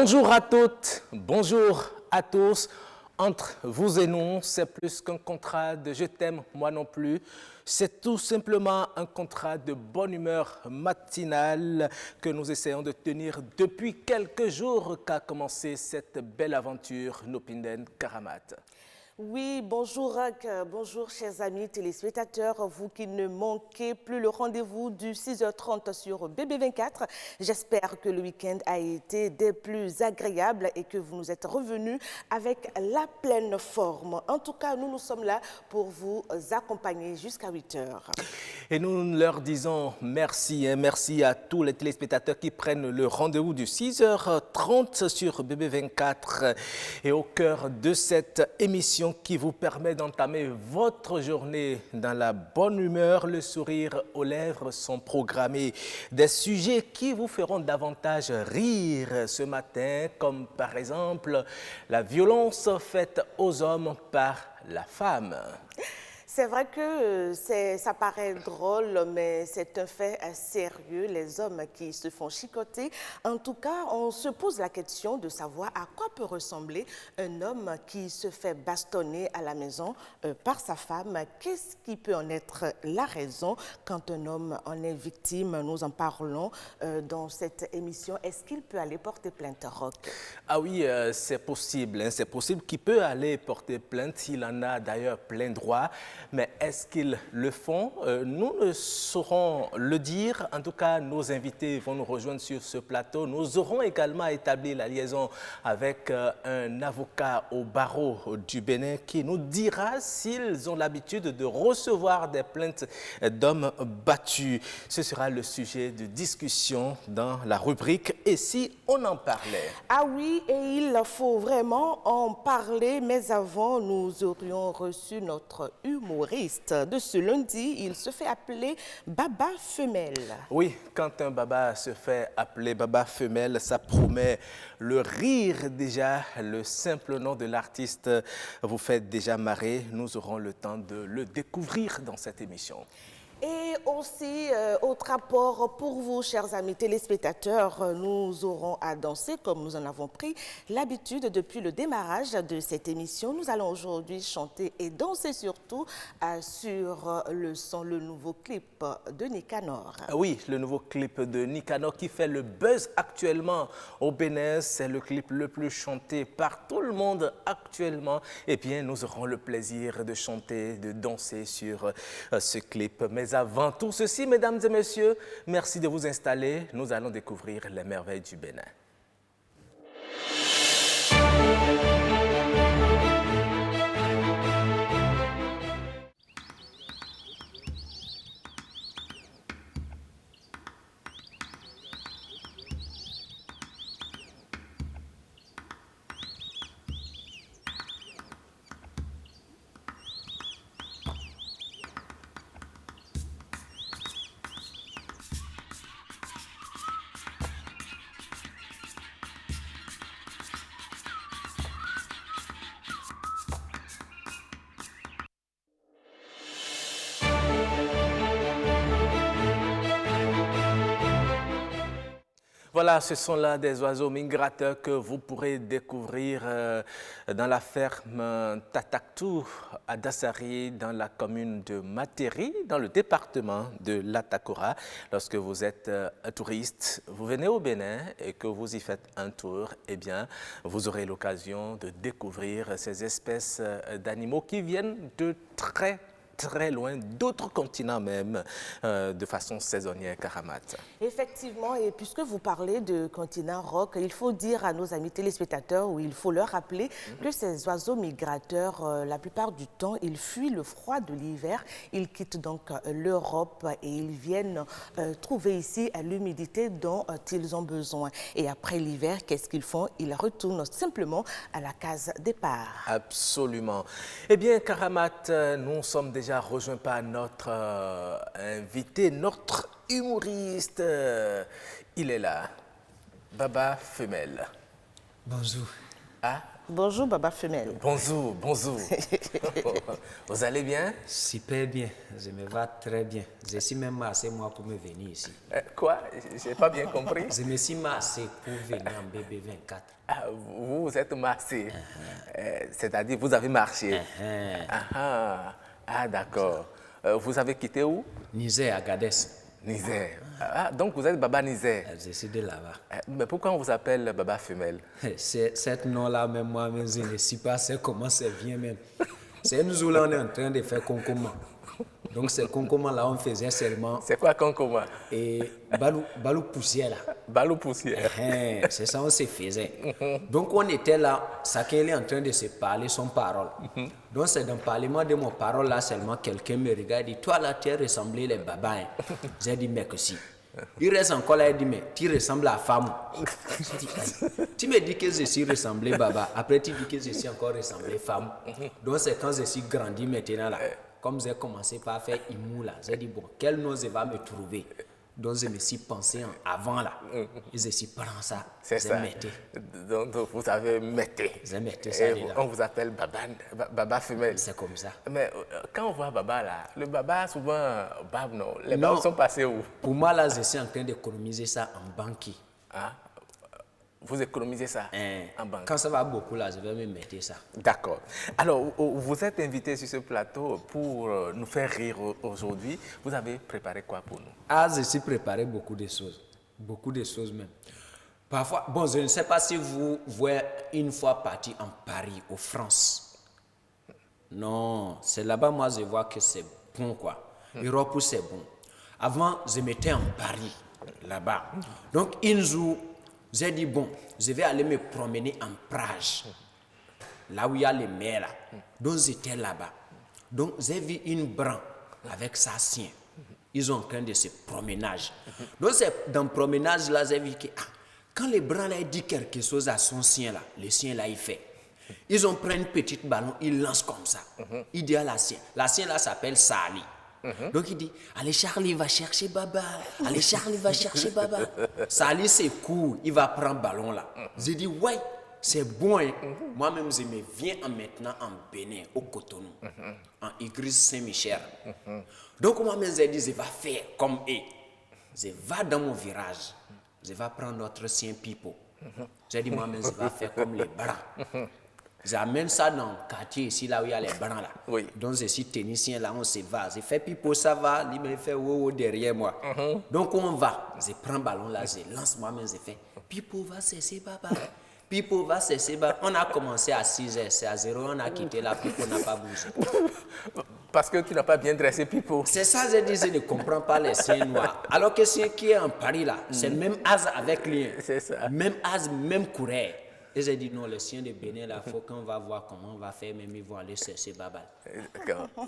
Bonjour à toutes, bonjour à tous. Entre vous et nous, c'est plus qu'un contrat de « je t'aime, moi non plus ». C'est tout simplement un contrat de bonne humeur matinale que nous essayons de tenir depuis quelques jours qu'a commencé cette belle aventure Nopinden Karamat. Oui, bonjour Rack, bonjour chers amis téléspectateurs, vous qui ne manquez plus le rendez-vous du 6h30 sur BB24. J'espère que le week-end a été des plus agréables et que vous nous êtes revenus avec la pleine forme. En tout cas, nous sommes là pour vous accompagner jusqu'à 8h. Et nous leur disons merci, merci à tous les téléspectateurs qui prennent le rendez-vous du 6h30 sur BB24 et au cœur de cette émission qui vous permet d'entamer votre journée dans la bonne humeur, le sourire aux lèvres sont programmés. Des sujets qui vous feront davantage rire ce matin, comme par exemple la violence faite aux hommes par la femme. C'est vrai que ça paraît drôle, mais c'est un fait sérieux, les hommes qui se font chicoter. En tout cas, on se pose la question de savoir à quoi peut ressembler un homme qui se fait bastonner à la maison par sa femme. Qu'est-ce qui peut en être la raison quand un homme en est victime? Nous en parlons dans cette émission. Est-ce qu'il peut aller porter plainte, Rock? Ah oui, c'est possible. C'est possible qu'il peut aller porter plainte. Il en a d'ailleurs plein droit. Mais est-ce qu'ils le font? Nous ne saurons le dire. En tout cas, nos invités vont nous rejoindre sur ce plateau. Nous aurons également établi la liaison avec un avocat au barreau du Bénin qui nous dira s'ils ont l'habitude de recevoir des plaintes d'hommes battus. Ce sera le sujet de discussion dans la rubrique « Et si on en parlait ?» Ah oui, et il faut vraiment en parler. Mais avant, nous aurions reçu notre humoriste de ce lundi. Il se fait appeler Baba Femelle. Oui, quand un baba se fait appeler Baba Femelle, ça promet le rire déjà. Le simple nom de l'artiste vous fait déjà marrer. Nous aurons le temps de le découvrir dans cette émission. Et aussi, autre rapport pour vous, chers amis téléspectateurs, nous aurons à danser comme nous en avons pris l'habitude depuis le démarrage de cette émission. Nous allons aujourd'hui chanter et danser surtout sur le nouveau clip de Nicanor. Oui, le nouveau clip de Nicanor qui fait le buzz actuellement au Bénin. C'est le clip le plus chanté par tout le monde actuellement. Et bien, nous aurons le plaisir de chanter, de danser sur ce clip. Mais avant tout ceci, mesdames et messieurs, merci de vous installer. Nous allons découvrir les merveilles du Bénin. Voilà, ce sont là des oiseaux migrateurs que vous pourrez découvrir dans la ferme Tataktou à Dassari, dans la commune de Materi, dans le département de l'Atakora. Lorsque vous êtes un touriste, vous venez au Bénin et que vous y faites un tour, eh bien, vous aurez l'occasion de découvrir ces espèces d'animaux qui viennent de très loin, d'autres continents même, de façon saisonnière, Karamat. Effectivement, et puisque vous parlez de continent rock, il faut dire à nos amis téléspectateurs, ou il faut leur rappeler que ces oiseaux migrateurs, la plupart du temps, ils fuient le froid de l'hiver, ils quittent donc l'Europe et ils viennent trouver ici l'humidité dont ils ont besoin. Et après l'hiver, qu'est-ce qu'ils font? Ils retournent simplement à la case départ. Absolument. Eh bien, Karamat, nous sommes déjà rejoints par notre invité, notre humoriste. Il est là, Baba Femelle. Bonjour. Ah, Bonjour, Baba Femelle. Bonjour, bonjour. Vous allez bien? Super bien, je me vais très bien. Je suis même massé moi pour me venir ici. Quoi? Je n'ai pas bien compris. Je me suis massé pour venir en BB24. Ah, vous êtes marché. C'est-à-dire, vous avez marché. D'accord. Vous avez quitté où? Niger, Agadez. Niger. Ah, donc vous êtes Baba Niger. Je suis de là-bas. Mais pourquoi on vous appelle Baba Femelle? Cet nom-là, même moi-même, je ne sais pas comment ça vient même. C'est nous où là, on est en train de faire concomment. Donc, ce concomment-là, on faisait seulement. C'est quoi concomment? Et balou poussière là. Balou poussière. C'est ça, on se faisait. Donc, on était là, chacun est en train de se parler son parole. Donc, c'est dans le parlement de mon parole là seulement quelqu'un me regarde et dit, toi là, tu as ressemblé les babas. Hein. J'ai dit, mais que si. Il reste encore là, il dit, mais tu ressembles à la femme. J'ai dit, tu me dis que je suis ressemblé baba, après tu dis que je suis encore ressemblé femme. Donc, c'est quand je suis grandi maintenant là. Comme j'ai commencé par faire Imou là, j'ai dit, bon, quel nom je vais me trouver? Donc, je me suis pensé avant là. Et je suis prends ça. C'est ça. Donc, vous avez metté. J'ai metté ça là. On vous appelle Baba Femelle. C'est comme ça. Mais quand on voit Baba là, le Baba souvent, Bab non. Les Babs sont passés où? Pour moi là, je suis en train d'économiser ça en banque. Ah, vous économisez ça en banque? Quand ça va beaucoup là, je vais me mettre ça. D'accord. Alors, vous êtes invité sur ce plateau pour nous faire rire aujourd'hui. Vous avez préparé quoi pour nous? Ah, je suis préparé beaucoup de choses. Beaucoup de choses même. Parfois, bon, je ne sais pas si vous voyez une fois parti en Paris, en France. Non, c'est là-bas, moi, je vois que c'est bon, quoi. Europe, c'est bon. Avant, je m'étais en Paris, là-bas. Donc, un jour, j'ai dit, bon, je vais aller me promener en Prague, là où il y a les mers, là. Donc, j'étais là-bas. Donc, j'ai vu une branche avec sa sien. Ils sont en train de se proménage. Donc, c'est dans le proménage, là, j'ai vu que quand les branches, là, ils disent quelque chose à son sien, là, le sien, là, il fait. Ils ont pris une petite ballon, ils lancent comme ça. Il dit à la sien. La sien, là, s'appelle Sali. Donc il dit, allez Charlie va chercher Baba, allez Charlie va chercher Baba. Sali c'est cool, il va prendre le ballon là. J'ai dit, ouais, c'est bon. Hein. Moi-même je me viens maintenant en Bénin, au Cotonou, en Église Saint-Michel. Donc moi-même j'ai dit, je vais faire comme eux. Je vais dans mon virage, je vais prendre notre sien pipeau. J'ai dit, moi-même je vais faire comme les blancs. J'amène ça dans le quartier ici, là où il y a les blancs là. Oui. Donc je suis technicien là, on se va. Je fais pipo, ça va, il me fait wow derrière moi. Donc on va. Je prends le ballon là, je lance moi-même, je fais pipo va cesser baba. Pipo va cesser baba. On a commencé à 6h, c'est à 0, on a quitté là, pipo n'a pas bougé. Parce que tu n'as pas bien dressé pipo. C'est ça, je dis, je ne comprends pas les siens noirs. Alors que celui qui est en Paris là, c'est le même âge avec lui. C'est ça. Même âge, même coureur. Et j'ai dit non, les siens de Bénin, là, il faut qu'on va voir comment on va faire, même ils vont aller chercher Baba.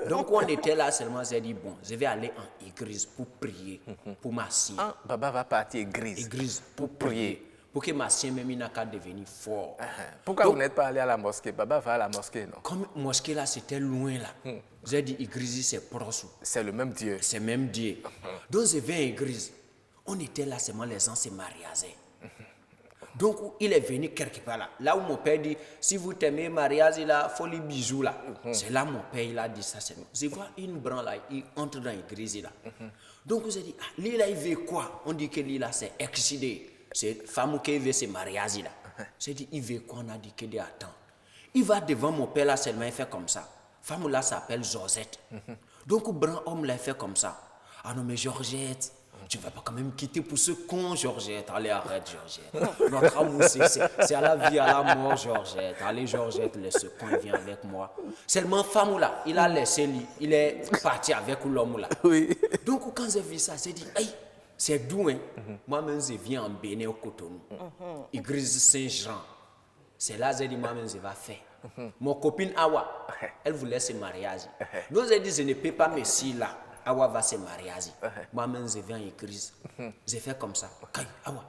Donc, on était là seulement, j'ai dit bon, je vais aller en église pour prier, pour ma sienne. Ah, Baba va partir église. Église pour prier. Pour que ma sienne, même, n'a qu'à devenir fort. Pourquoi donc, vous n'êtes pas allé à la mosquée? Baba va à la mosquée, non? Comme mosquée là, c'était loin là. J'ai dit église, c'est proche. C'est le même Dieu. C'est même Dieu. Donc, je vais à l'église. On était là seulement, les gens se mariaient. Donc, il est venu quelque part là. Là où mon père dit, si vous t'aimez mariage, il a folie bijoux là. C'est là mon père, il a dit ça. Je vois une branche là, il entre dans l'église là. Donc, j'ai dit, lui là, il veut quoi? On dit que lui là, c'est excédé. C'est femme qui veut se mariage là. J'ai dit, il veut quoi? On a dit que attends. Il va devant mon père là seulement, il fait comme ça. Femme là s'appelle Josette. Donc, branche homme là, il fait comme ça. Ah non, mais Georgette. Tu ne vas pas quand même quitter pour ce con, Georgette. Allez, arrête, Georgette. Notre amour, c'est à la vie, à la mort, Georgette. Allez, Georgette, laisse ce con, il vient avec moi. Seulement, femme là, il a laissé lui. Il est parti avec l'homme là. Oui. Donc, quand j'ai vu ça, j'ai dit, hey, c'est doux, hein. Moi-même, je viens en Bénin au Cotonou. Église Saint-Jean. C'est là que j'ai dit, moi-même, je vais faire. Mon copine Awa, elle voulait se marier. Donc, j'ai dit, je ne peux pas me si là. Awa va se marier. Moi-même, je viens en église. J'ai fait comme ça. Kai, Awa,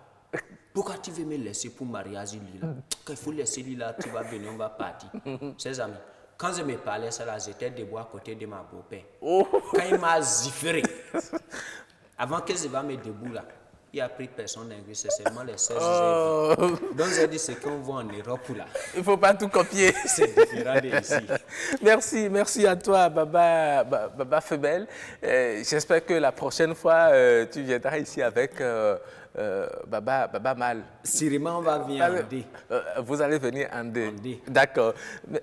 pourquoi tu veux me laisser pour mariage lui là? Quand il faut laisser lui là, tu vas venir, on va partir. Ses amis, quand je me parlais ça là, j'étais debout à côté de ma beau-père. Quand il m'a zifféré, avant que je va me debout là, Il a pris personne d'inclus, c'est seulement les 16 Oh. Donc j'ai dit ce qu'on voit en Europe là. Il ne faut pas tout copier. C'est différent d'ici. Merci à toi, Baba Femelle. J'espère que la prochaine fois, tu viendras ici avec Baba Mal. Sûrement, on va venir en D. Vous allez venir en D. En D. D'accord.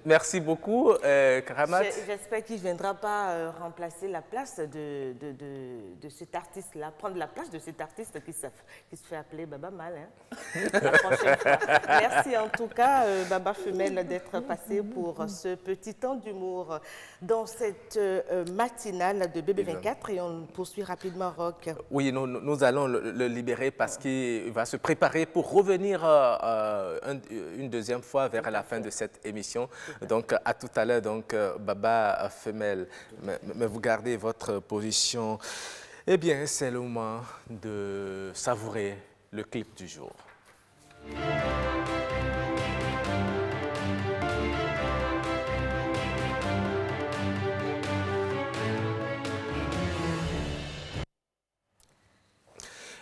Merci beaucoup, Karamat. J'espère qu'il ne viendra pas remplacer la place de cet artiste-là, prendre la place de cet artiste qui se fait appeler Baba Mal. Hein, la prochaine fois. Merci en tout cas, Baba Femelle, d'être passé pour ce petit temps d'humour dans cette matinale de BB24 et on poursuit rapidement, Roch. Oui, nous allons le libérer parce qu'il va se préparer pour revenir une deuxième fois vers la fin de cette émission. Donc, à tout à l'heure, donc, Baba Femelle, mais vous gardez votre position. Eh bien, c'est le moment de savourer le clip du jour.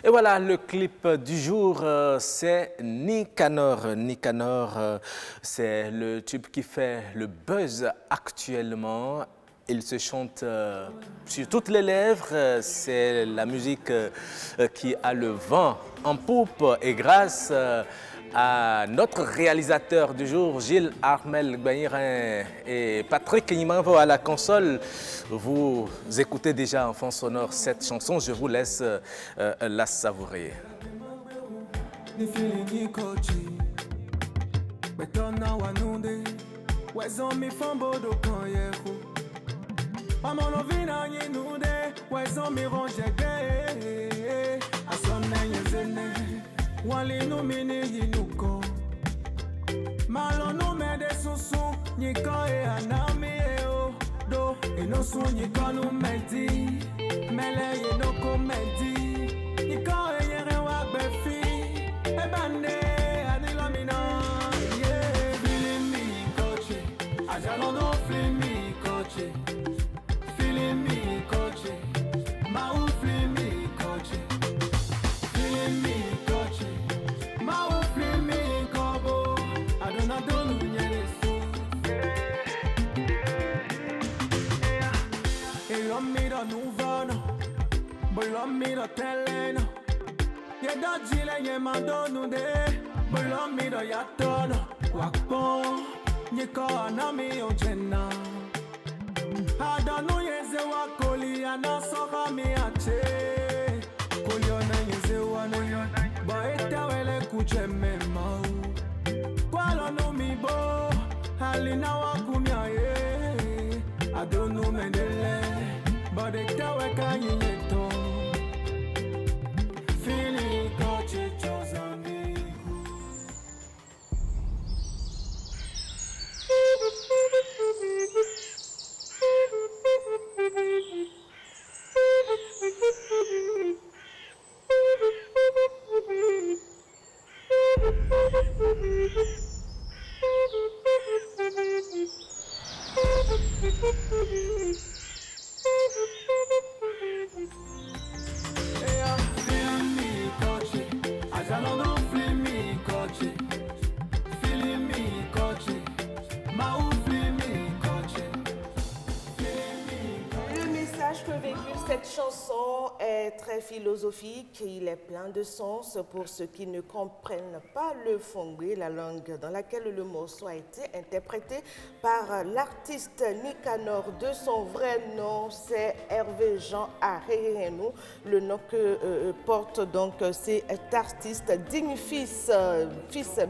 Et voilà, le clip du jour, c'est Nicanor. Nicanor, c'est le tube qui fait le buzz actuellement. Il se chante sur toutes les lèvres. C'est la musique qui a le vent en poupe. Et grâce à notre réalisateur du jour, Gilles Armel Gbaïrin et Patrick Nimanvo à la console, vous écoutez déjà en fond sonore cette chanson. Je vous laisse la savourer. Walinu mini hinuko Malono mede susu Nyika e anami e o Do inosu nyika nu medi Mele ye no komedi Nyika e yere wa befi Ebande anilamina Yeah, feeling me coche Ajalono feeling me coche Feeling me coche Mau feeling me coche Feeling me Bolomiro teleno Ye dojile ye mandonu de Bolomiro ya tono Wakpo Nyiko anami ojena Adanu yeze wakoli Anasoka mi ache Koli ona yeze wane Baeta wele kuche memau Kwalo no mi bo Halina wakumya ye Adonu mendele Badeta weka yineto Feeling coche chosen me. Cette chanson est très philosophique, il est plein de sens pour ceux qui ne comprennent pas le fongbe, la langue dans laquelle le morceau a été interprété par l'artiste Nicanor. De son vrai nom, c'est Hervé Jean Aréhénou, le nom que porte donc cet artiste, digne fils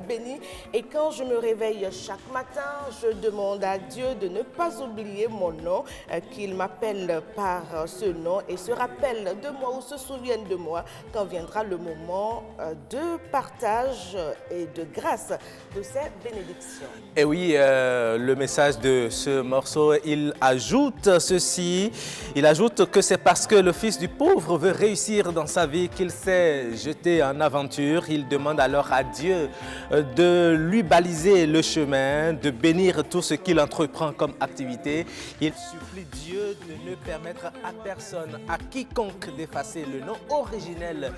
béni. Et quand je me réveille chaque matin, je demande à Dieu de ne pas oublier mon nom, qu'il m'appelle par ce nom et se rappelle de moi ou se souvienne de moi quand viendra le moment de partage et de grâce de ces bénédictions. Et oui, le message de ce morceau, il ajoute ceci, il ajoute que c'est parce que le fils du pauvre veut réussir dans sa vie qu'il s'est jeté en aventure. Il demande alors à Dieu de lui baliser le chemin, de bénir tout ce qu'il entreprend comme activité. Il supplie Dieu de ne permettre à personne, à quiconque d'effacer le nom originel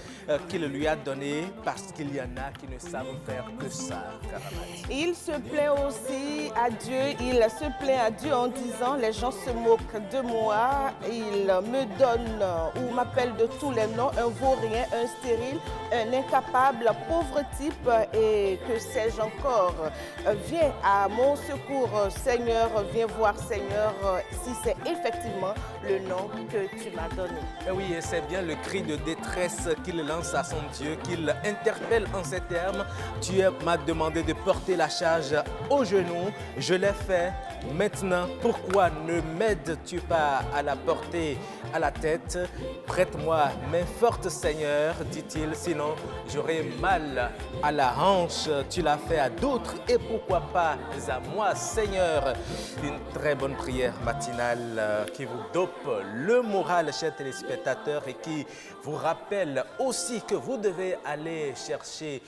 qu'il lui a donné parce qu'il y en a qui ne savent faire que ça, Karamat. Il se plaint aussi à Dieu, il se plaint à Dieu en disant les gens se moquent de moi, il me donne ou m'appelle de tous les noms, un vaurien, un stérile, un incapable, pauvre type, et que sais-je encore. Viens à mon secours, Seigneur, viens voir, Seigneur, si c'est effectivement le nom que tu m'as donné. Et oui, et c'est bien le cri de détresse qu'il lance à son Dieu, qu'il interpelle en ces termes. Tu m'as demandé de porter la charge aux genoux, je l'ai fait. Maintenant, pourquoi ne m'aides-tu pas à la porter à la tête? Prête-moi main forte, Seigneur, dit-il, sinon j'aurai mal à la hanche. Tu l'as fait à d'autres et pourquoi pas à moi, Seigneur? Une très bonne prière matinale qui vous dope le moral, chers téléspectateurs, et qui vous rappelle aussi que vous devez aller chercher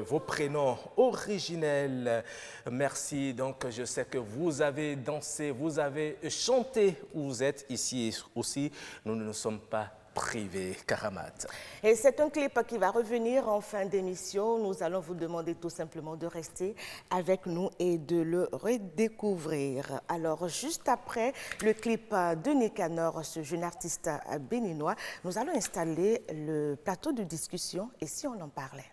vos prénoms originels. Merci. Donc, je sais que vous avez dansé, vous avez chanté, vous êtes ici aussi. Nous ne nous sommes pas privés, Karamat. Et c'est un clip qui va revenir en fin d'émission. Nous allons vous demander tout simplement de rester avec nous et de le redécouvrir. Alors, juste après le clip de Nicanor, ce jeune artiste béninois, nous allons installer le plateau de discussion et si on en parlait.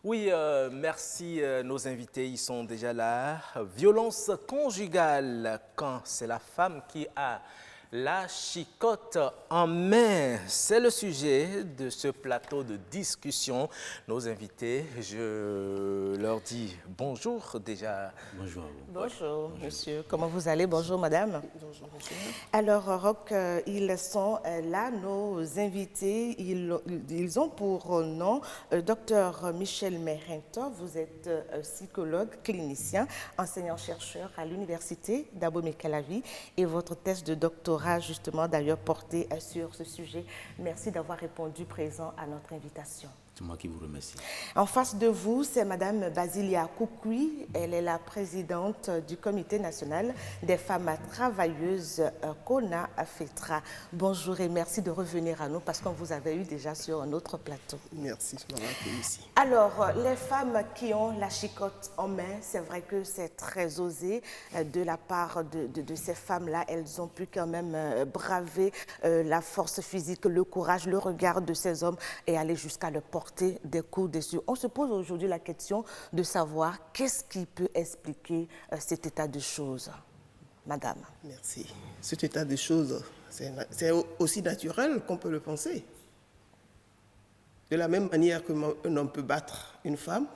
Oui, merci. Nos invités, ils sont déjà là. Violence conjugale, quand c'est la femme qui a la chicotte en main. C'est le sujet de ce plateau de discussion. Nos invités, je leur dis bonjour déjà. Bonjour à vous. Bonjour, monsieur. Comment vous allez? Bonjour, madame. Bonjour, monsieur. Alors, Roch, ils sont là, nos invités. Ils ont pour nom Dr Michel Merinto. Vous êtes psychologue, clinicien, enseignant-chercheur à l'université d'Abomey-Calavi et votre thèse de doctorat justement d'ailleurs porté sur ce sujet. Merci d'avoir répondu présent à notre invitation. C'est moi qui vous remercie. En face de vous, c'est Madame Basilia Koukoui. Elle est la présidente du Comité national des femmes travailleuses Kona Fetra. Bonjour et merci de revenir à nous parce qu'on vous avait eu déjà sur un autre plateau. Merci de m'avoir accueilli ici. Alors, les femmes qui ont la chicotte en main, c'est vrai que c'est très osé de la part de ces femmes-là. Elles ont pu quand même braver la force physique, le courage, le regard de ces hommes et aller jusqu'à le porter des coups dessus. On se pose aujourd'hui la question de savoir qu'est-ce qui peut expliquer cet état de choses, madame. Merci. Cet état de choses, c'est aussi naturel qu'on peut le penser. De la même manière qu'un homme peut battre une femme,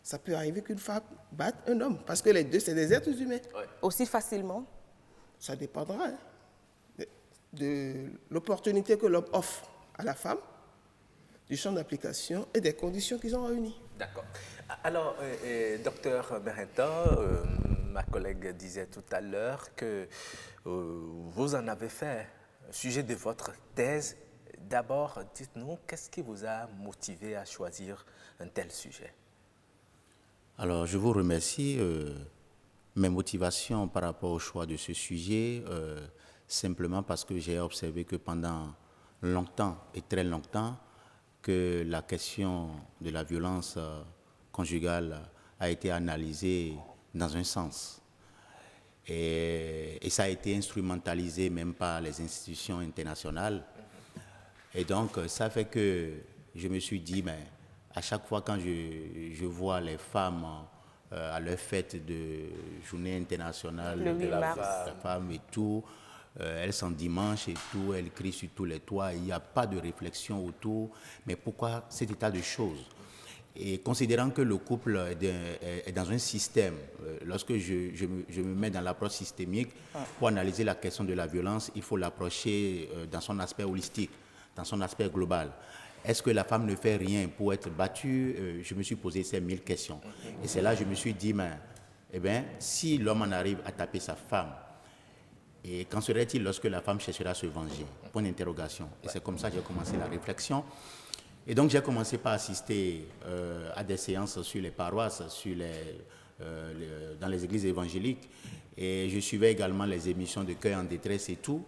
ça peut arriver qu'une femme batte un homme, parce que les deux, c'est des êtres humains. Ouais. Aussi facilement? Ça dépendra de l'opportunité que l'homme offre à la femme, du champ d'application et des conditions qu'ils ont réunies. D'accord. Alors, docteur Merinto, ma collègue disait tout à l'heure que vous en avez fait un sujet de votre thèse. D'abord, dites-nous, qu'est-ce qui vous a motivé à choisir un tel sujet? Alors, je vous remercie. Mes motivations par rapport au choix de ce sujet, simplement parce que j'ai observé que pendant longtemps et très longtemps, que la question de la violence conjugale a été analysée dans un sens. Et ça a été instrumentalisé même par les institutions internationales. Et donc, ça fait que je me suis dit, mais à chaque fois quand je vois les femmes à leur fête de journée internationale de la femme et tout, elles sont dimanche et tout, elles crient sur tous les toits, il n'y a pas de réflexion autour. Mais pourquoi cet état de choses? Et considérant que le couple est dans un système, lorsque je me mets dans l'approche systémique, pour analyser la question de la violence, il faut l'approcher dans son aspect holistique, dans son aspect global. Est-ce que la femme ne fait rien pour être battue? Je me suis posé ces 1000 questions. Et c'est là que je me suis dit, mais, eh bien, si l'homme en arrive à taper sa femme, et qu'en serait-il lorsque la femme cherchera à se venger? Point d'interrogation. Et c'est comme ça que j'ai commencé la réflexion. Et donc j'ai commencé par assister à des séances sur les paroisses, sur dans les églises évangéliques. Et je suivais également les émissions de Cœur en détresse et tout.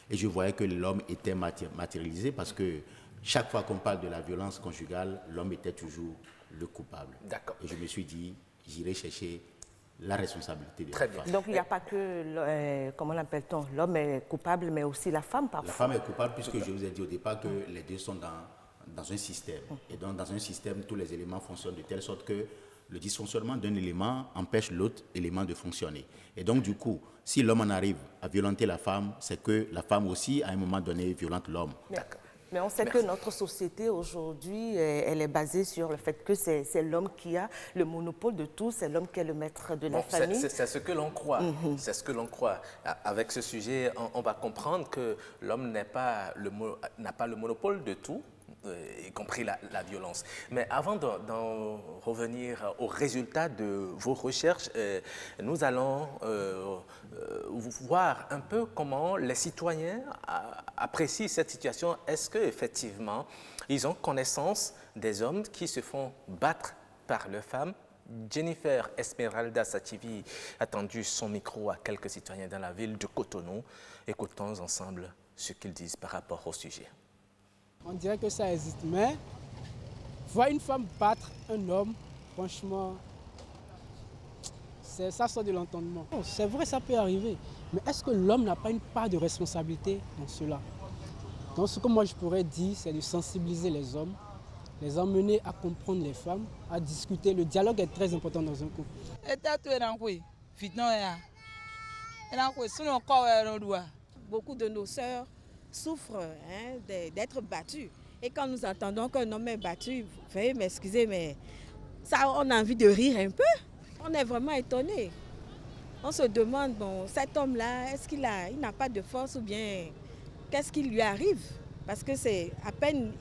Et je voyais que l'homme était matérialisé parce que chaque fois qu'on parle de la violence conjugale, l'homme était toujours le coupable. D'accord. Et je me suis dit, j'irai chercher la responsabilité de Très la bien. femme. Donc il n'y a pas que, comment l'appelle-t-on, l'homme est coupable, mais aussi la femme parfois. La femme est coupable puisque je vous ai dit au départ que les deux sont dans un système. Et donc dans un système, tous les éléments fonctionnent de telle sorte que le dysfonctionnement d'un élément empêche l'autre élément de fonctionner. Et donc du coup, si l'homme en arrive à violenter la femme, c'est que la femme aussi, à un moment donné, violente l'homme. Mais on sait que notre société aujourd'hui, elle est basée sur le fait que c'est l'homme qui a le monopole de tout, c'est l'homme qui est le maître de la famille. C'est ce que l'on croit. C'est ce que l'on croit. Avec ce sujet, on va comprendre que l'homme n'a pas le monopole de tout, y compris la violence. Mais avant d'en revenir aux résultats de vos recherches, nous allons voir un peu comment les citoyens apprécient cette situation. Est-ce qu'effectivement, ils ont connaissance des hommes qui se font battre par leurs femmes? Jennifer Esmeralda Sativi a tendu son micro à quelques citoyens dans la ville de Cotonou. Écoutons ensemble ce qu'ils disent par rapport au sujet. On dirait que ça existe, mais voir une femme battre un homme, franchement, ça sort de l'entendement. C'est vrai, ça peut arriver, mais est-ce que l'homme n'a pas une part de responsabilité dans cela? Donc ce que moi je pourrais dire, c'est de sensibiliser les hommes, les emmener à comprendre les femmes, à discuter. Le dialogue est très important dans un couple. Beaucoup de nos sœurs souffrent d'être battues. Et quand nous entendons qu'un homme est battu, veuillez m'excuser, mais ça, on a envie de rire un peu. On est vraiment étonnés. On se demande, bon, cet homme-là, est-ce qu'il n'a pas de force ou bien qu'est-ce qui lui arrive? Parce que c'est à peine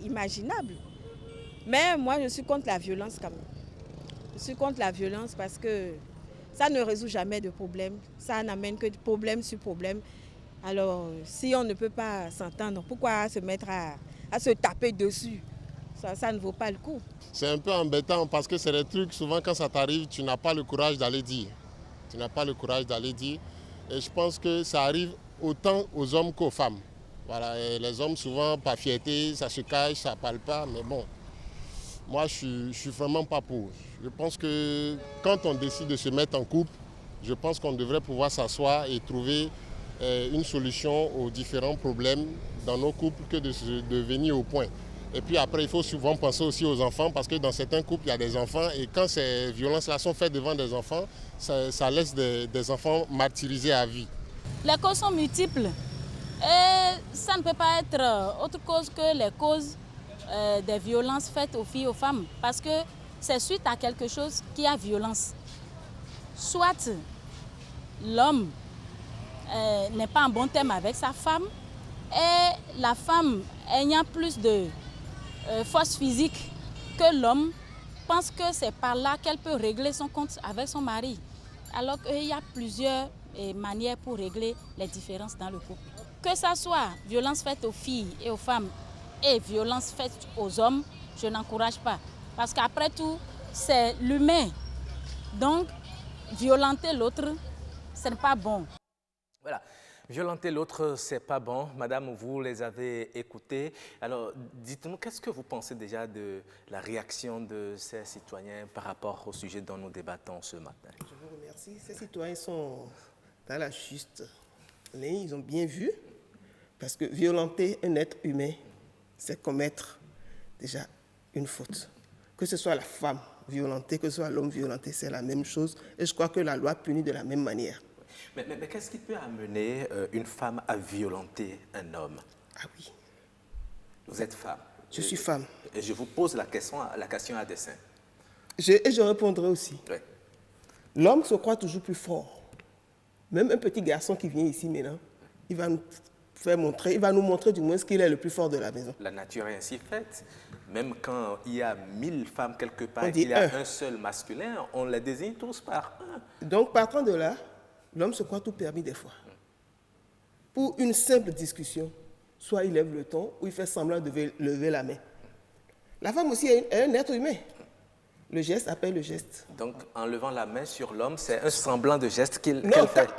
imaginable. Mais moi, je suis contre la violence quand même. Je suis contre la violence parce que ça ne résout jamais de problème. Ça n'amène que de problème sur problème. Alors, si on ne peut pas s'entendre, pourquoi se mettre à se taper dessus? Ça ne vaut pas le coup. C'est un peu embêtant parce que c'est des trucs, souvent quand ça t'arrive, tu n'as pas le courage d'aller dire. Tu n'as pas le courage d'aller dire. Et je pense que ça arrive autant aux hommes qu'aux femmes. Voilà, et les hommes, souvent, par fierté, ça se cache, ça ne parle pas. Mais bon, moi, je suis vraiment pas pour. Je pense que quand on décide de se mettre en couple, je pense qu'on devrait pouvoir s'asseoir et trouver une solution aux différents problèmes dans nos couples que de venir au point. Et puis après, il faut souvent penser aussi aux enfants parce que dans certains couples, il y a des enfants et quand ces violences-là sont faites devant des enfants, ça laisse des enfants martyrisés à vie. Les causes sont multiples et ça ne peut pas être autre cause que les causes des violences faites aux filles et aux femmes parce que c'est suite à quelque chose qui a violence. Soit l'homme n'est pas en bon terme avec sa femme et la femme ayant plus de force physique que l'homme pense que c'est par là qu'elle peut régler son compte avec son mari. Alors qu'il y a plusieurs manières pour régler les différences dans le couple. Que ça soit violence faite aux filles et aux femmes et violence faite aux hommes, je n'encourage pas. Parce qu'après tout, c'est l'humain. Donc, violenter l'autre, ce n'est pas bon. Voilà. Violenter l'autre, c'est pas bon. Madame, vous les avez écoutés. Alors, dites-nous, qu'est-ce que vous pensez déjà de la réaction de ces citoyens par rapport au sujet dont nous débattons ce matin? Je vous remercie. Ces citoyens sont dans la juste ligne, ils ont bien vu, parce que violenter un être humain, c'est commettre déjà une faute. Que ce soit la femme violentée, que ce soit l'homme violenté, c'est la même chose. Et je crois que la loi punit de la même manière. Mais qu'est-ce qui peut amener une femme à violenter un homme? Ah oui. Vous êtes femme. Je suis femme. Et je vous pose la question à dessein. Et je répondrai aussi. Oui. L'homme se croit toujours plus fort. Même un petit garçon qui vient ici maintenant, il va nous montrer du moins ce qu'il est le plus fort de la maison. La nature est ainsi faite. Même quand il y a 1000 femmes quelque part, il y a un seul masculin, on les désigne tous par un. Donc, partant de là, l'homme se croit tout permis des fois. Pour une simple discussion, soit il lève le ton ou il fait semblant de lever la main. La femme aussi est un être humain. Le geste appelle le geste. Donc, en levant la main sur l'homme, c'est un semblant de geste qu'elle Non, fait.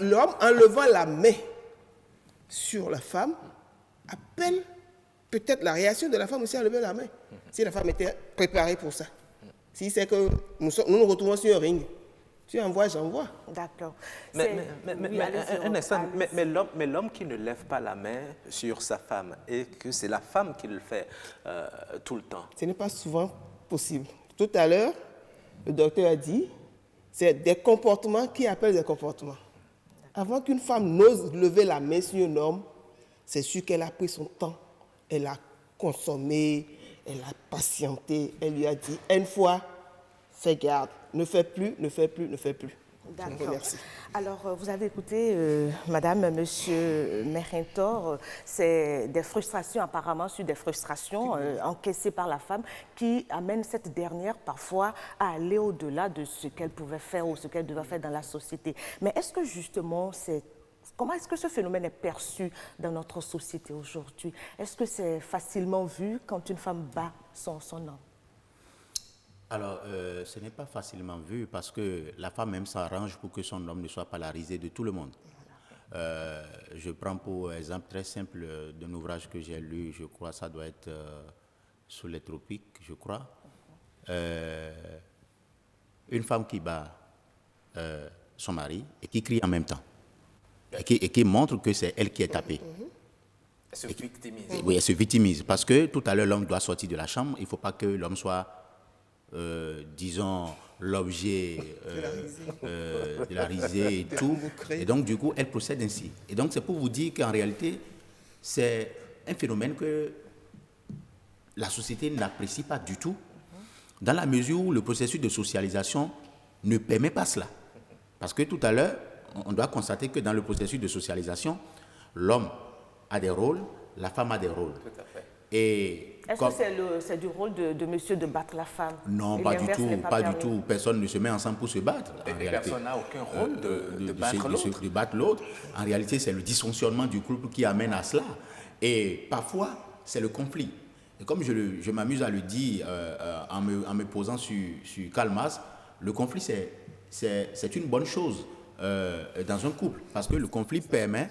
l'homme, en levant la main sur la femme, appelle peut-être la réaction de la femme aussi à lever la main. Si la femme était préparée pour ça. Si c'est que nous nous retrouvons sur un ring, tu envoies, j'envoie. D'accord. Mais l'homme qui ne lève pas la main sur sa femme et que c'est la femme qui le fait tout le temps. Ce n'est pas souvent possible. Tout à l'heure, le docteur a dit, c'est des comportements qui appellent des comportements. Avant qu'une femme n'ose lever la main sur un homme, c'est sûr qu'elle a pris son temps, elle a consommé, elle a patienté, elle lui a dit une fois, fais garde, ne fais plus, ne fais plus, ne fais plus. D'accord. Alors, vous avez écouté, madame, monsieur Merintor, c'est des frustrations, apparemment, sur des frustrations encaissées par la femme qui amènent cette dernière parfois à aller au-delà de ce qu'elle pouvait faire ou ce qu'elle devait faire dans la société. Mais est-ce que justement, comment est-ce que ce phénomène est perçu dans notre société aujourd'hui? Est-ce que c'est facilement vu quand une femme bat son homme? Alors, ce n'est pas facilement vu parce que la femme même s'arrange pour que son homme ne soit pas la risée de tout le monde. Je prends pour exemple très simple d'un ouvrage que j'ai lu, je crois ça doit être Sous les tropiques, je crois. Une femme qui bat son mari et qui crie en même temps et qui montre que c'est elle qui est tapée. Elle se victimise. Oui, elle se victimise parce que tout à l'heure l'homme doit sortir de la chambre, il ne faut pas que l'homme soit disons, l'objet de la risée et tout. Et donc, du coup, elle procède ainsi. Et donc, c'est pour vous dire qu'en réalité, c'est un phénomène que la société n'apprécie pas du tout, dans la mesure où le processus de socialisation ne permet pas cela. Parce que tout à l'heure, on doit constater que dans le processus de socialisation, l'homme a des rôles, la femme a des rôles. Tout à fait. Est-ce que c'est du rôle de monsieur de battre la femme? Non, pas du tout, pas du tout. Personne ne se met ensemble pour se battre. En réalité, personne n'a aucun rôle de battre l'autre. En réalité, c'est le dysfonctionnement du couple qui amène à cela. Et parfois, c'est le conflit. Et comme je m'amuse à le dire en me posant sur Karl Marx, le conflit, c'est une bonne chose dans un couple. Parce que le conflit permet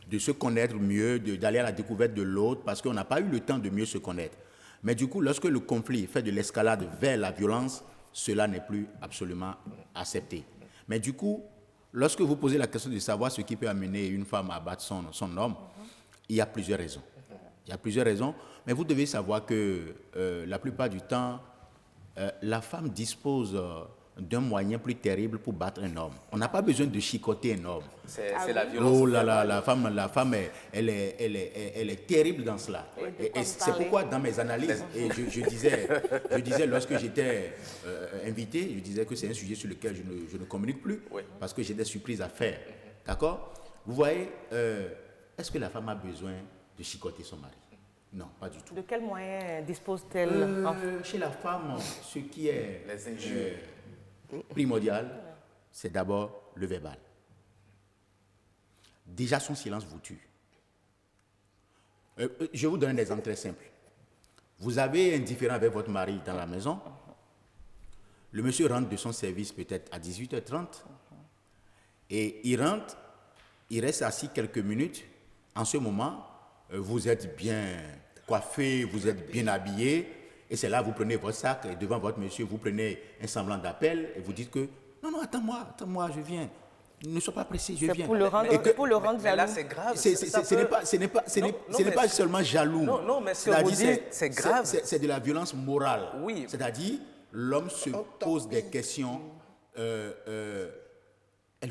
de se connaître mieux, d'aller à la découverte de l'autre, parce qu'on n'a pas eu le temps de mieux se connaître. Mais du coup, lorsque le conflit fait de l'escalade vers la violence, cela n'est plus absolument accepté. Mais du coup, lorsque vous posez la question de savoir ce qui peut amener une femme à battre son homme, il y a plusieurs raisons. Il y a plusieurs raisons, mais vous devez savoir que la plupart du temps, la femme dispose d'un moyen plus terrible pour battre un homme. On n'a pas besoin de chicoter un homme. C'est la violence. Oh là là, la femme elle est terrible dans cela. Et c'est pourquoi dans mes analyses, et je disais lorsque j'étais invité, je disais que c'est un sujet sur lequel je ne communique plus, parce que j'ai des surprises à faire. D'accord? Vous voyez, est-ce que la femme a besoin de chicoter son mari? Non, pas du tout. De quels moyens dispose-t-elle? Chez la femme, ce qui est primordial, c'est d'abord le verbal. Déjà, son silence vous tue. Je vais vous donner un exemple très simple. Vous avez un différend avec votre mari dans la maison. Le monsieur rentre de son service peut-être à 18h30. Et il rentre, il reste assis quelques minutes. En ce moment, vous êtes bien coiffé, vous êtes bien habillé. Et c'est là, vous prenez votre sac et devant votre monsieur, vous prenez un semblant d'appel et vous dites que non, attends-moi, je viens. Ne sois pas pressé, je viens. C'est pour le rendre jaloux. Mais là, c'est grave. Ce n'est pas seulement jaloux. Non, mais ce que vous dites, c'est grave. C'est de la violence morale. Oui. C'est-à-dire, l'homme se pose des questions. Elle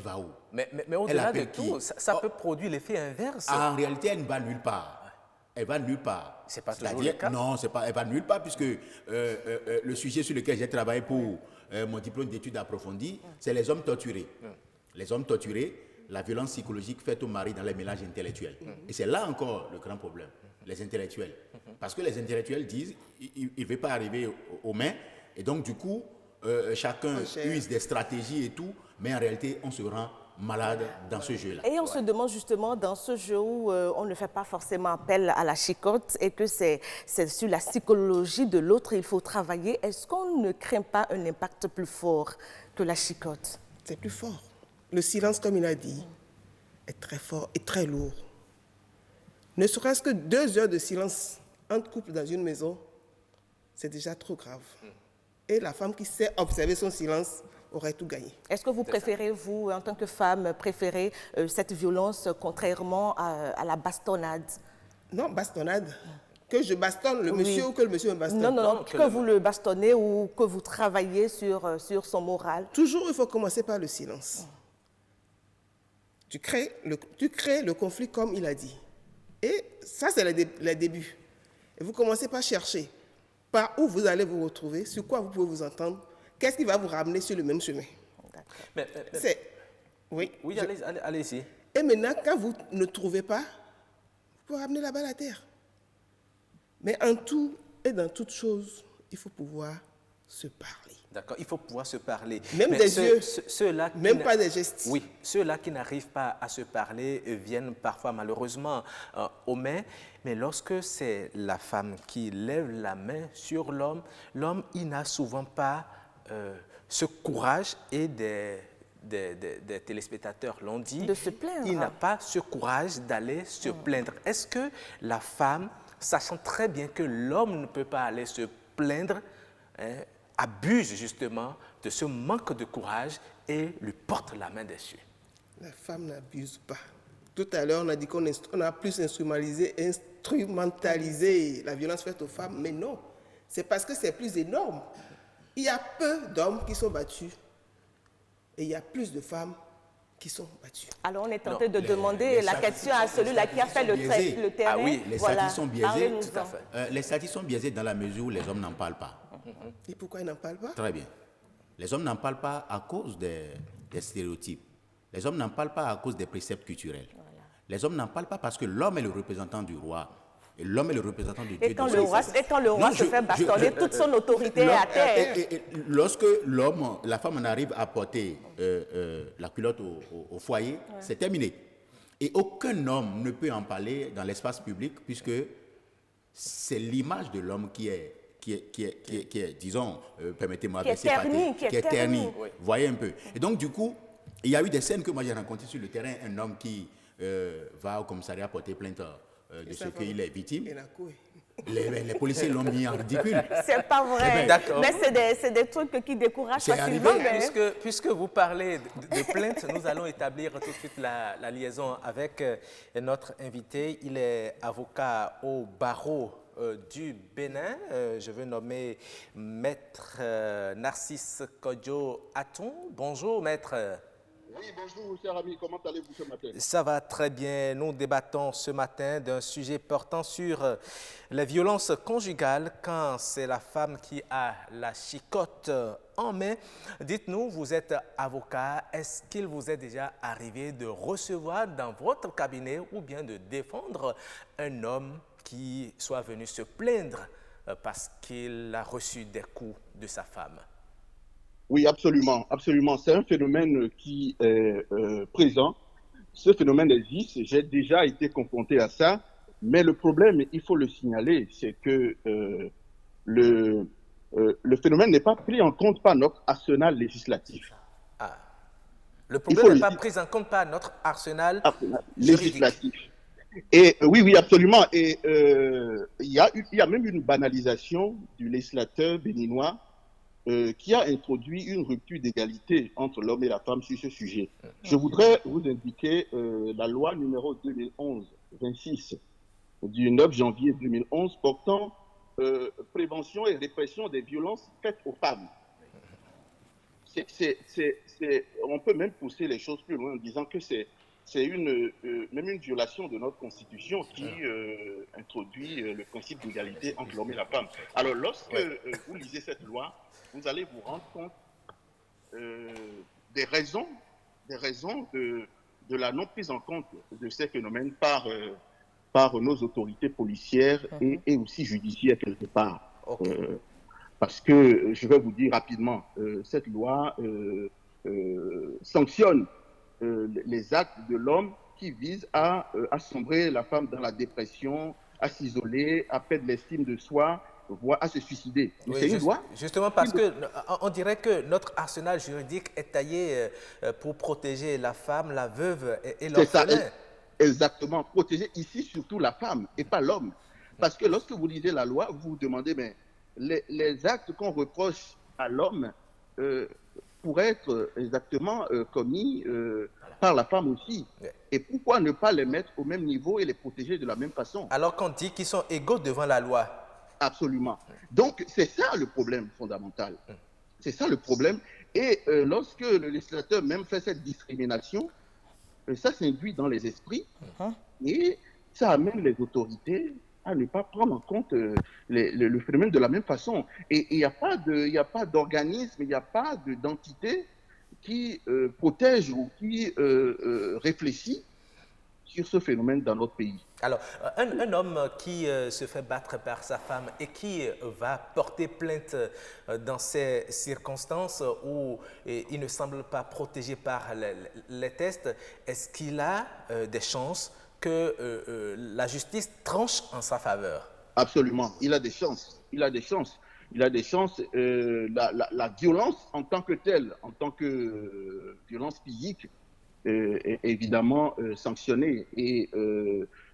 va où? Mais au-delà de tout, ça peut produire l'effet inverse. En réalité, elle ne va nulle part. Elle va nulle part. C'est pas toujours le cas. Non, elle va nulle part puisque le sujet sur lequel j'ai travaillé pour mon diplôme d'études approfondies, c'est les hommes torturés. Les hommes torturés, la violence psychologique faite au mari dans les mélanges intellectuels. Et c'est là encore le grand problème, les intellectuels. Parce que les intellectuels disent, il ne veut pas arriver aux mains, et donc du coup, chacun use des stratégies et tout, mais en réalité, on se rend malades dans ce jeu-là. Et on se demande justement, dans ce jeu où on ne fait pas forcément appel à la chicotte et que c'est sur la psychologie de l'autre il faut travailler, est-ce qu'on ne craint pas un impact plus fort que la chicotte? C'est plus fort. Le silence, comme il a dit, est très fort et très lourd. Ne serait-ce que 2 heures de silence entre couples dans une maison, c'est déjà trop grave. Et la femme qui sait observer son silence aurait tout gagné. Est-ce que vous préférez, vous, en tant que femme, préférez cette violence contrairement à la bastonnade? Non, bastonnade. Que je bastonne le monsieur ou que le monsieur me bastonne? Non, que vous le bastonnez ou que vous travaillez sur son moral. Toujours, il faut commencer par le silence. Tu crées le conflit comme il a dit. Et ça, c'est le début. Et vous commencez par chercher par où vous allez vous retrouver, sur quoi vous pouvez vous entendre, qu'est-ce qui va vous ramener sur le même chemin. Oui, allez-y. Et maintenant, quand vous ne trouvez pas, vous pouvez ramener la balle à terre. Mais en tout et dans toute chose, il faut pouvoir se parler. D'accord, il faut pouvoir se parler. Même des yeux, même pas des gestes. Oui, ceux-là qui n'arrivent pas à se parler viennent parfois malheureusement aux mains. Mais lorsque c'est la femme qui lève la main sur l'homme, l'homme, il n'a souvent pas ce courage et des téléspectateurs l'ont dit. De se plaindre. Il n'a pas ce courage d'aller se plaindre. Est-ce que la femme, sachant très bien que l'homme ne peut pas aller se plaindre, abuse justement de ce manque de courage et lui porte la main dessus? La femme n'abuse pas. Tout à l'heure, on a dit qu'on a plus instrumentalisé la violence faite aux femmes, mais non. C'est parce que c'est plus énorme. Il y a peu d'hommes qui sont battus et il y a plus de femmes qui sont battues. Alors on est tenté de demander la question à celui-là qui a fait le terrain. Ah oui, les statistiques sont biaisées. Tout à fait. Les statistiques sont biaisées dans la mesure où les hommes n'en parlent pas. Et pourquoi ils n'en parlent pas? Très bien. Les hommes n'en parlent pas à cause des stéréotypes. Les hommes n'en parlent pas à cause des préceptes culturels. Voilà. Les hommes n'en parlent pas parce que l'homme est le représentant du roi. Et l'homme est le représentant de Dieu. Et quand le roi se fait bastonner, toute son autorité est à terre. Et lorsque la femme en arrive à porter la culotte au foyer, c'est terminé. Et aucun homme ne peut en parler dans l'espace public puisque c'est l'image de l'homme qui est, disons, permettez-moi, qui est ternie. Oui. Voyez un peu. Et donc, du coup, il y a eu des scènes que moi j'ai rencontrées sur le terrain, un homme qui va au commissariat porter plainte de ce qu'il est victime. Les policiers l'ont mis en ridicule. C'est pas vrai. Mais c'est des trucs qui découragent facilement. Puisque vous parlez de plainte, nous allons établir tout de suite la liaison avec notre invité. Il est avocat au barreau du Bénin. Je veux nommer Maître Narcisse Kodjo Aton. Bonjour, Maître. Oui, bonjour, cher ami. Comment allez-vous ce matin? Ça va très bien. Nous débattons ce matin d'un sujet portant sur les violences conjugales quand c'est la femme qui a la chicotte en main. Dites-nous, vous êtes avocat. Est-ce qu'il vous est déjà arrivé de recevoir dans votre cabinet ou bien de défendre un homme qui soit venu se plaindre parce qu'il a reçu des coups de sa femme? Oui, absolument, absolument. C'est un phénomène qui est présent. Ce phénomène existe. J'ai déjà été confronté à ça. Mais le problème, il faut le signaler, c'est que le phénomène n'est pas pris en compte par notre arsenal législatif. Ah. Le problème n'est pas pris en compte par notre arsenal législatif. Et oui, absolument. Et il y a même une banalisation du législateur béninois qui a introduit une rupture d'égalité entre l'homme et la femme sur ce sujet. Je voudrais vous indiquer la loi numéro 2011-26 du 9 janvier 2011 portant prévention et répression des violences faites aux femmes. On peut même pousser les choses plus loin en disant que c'est même une violation de notre Constitution qui introduit le principe d'égalité entre l'homme et la femme. Alors, lorsque vous lisez cette loi, vous allez vous rendre compte des raisons de la non prise en compte de ces phénomènes par nos autorités policières et aussi judiciaires quelque part. Parce que, je vais vous dire rapidement, cette loi sanctionne les actes de l'homme qui visent à assombrer la femme dans la dépression, à s'isoler, à perdre l'estime de soi, voire à se suicider. Oui, C'est une loi. justement parce qu'on dirait que notre arsenal juridique est taillé pour protéger la femme, la veuve et l'orphelin. Exactement, protéger ici surtout la femme et pas l'homme. Parce que lorsque vous lisez la loi, vous vous demandez, mais les actes qu'on reproche à l'homme pourraient être exactement commis par la femme aussi. Et pourquoi ne pas les mettre au même niveau et les protéger de la même façon? Alors qu'on dit qu'ils sont égaux devant la loi. Absolument. Donc, c'est ça le problème fondamental. C'est ça le problème. Et lorsque le législateur même fait cette discrimination, ça s'induit dans les esprits et ça amène les autorités à ne pas prendre en compte le phénomène de la même façon. Et il n'y a pas d'organisme, il n'y a pas d'entité qui protège ou qui réfléchit sur ce phénomène dans notre pays. Alors, un homme qui se fait battre par sa femme et qui va porter plainte dans ces circonstances où il ne semble pas protégé par les tests, est-ce qu'il a des chances que la justice tranche en sa faveur? Absolument, il a des chances. Il a des chances. Il a des chances. La violence en tant que telle, en tant que violence physique, est évidemment sanctionnée et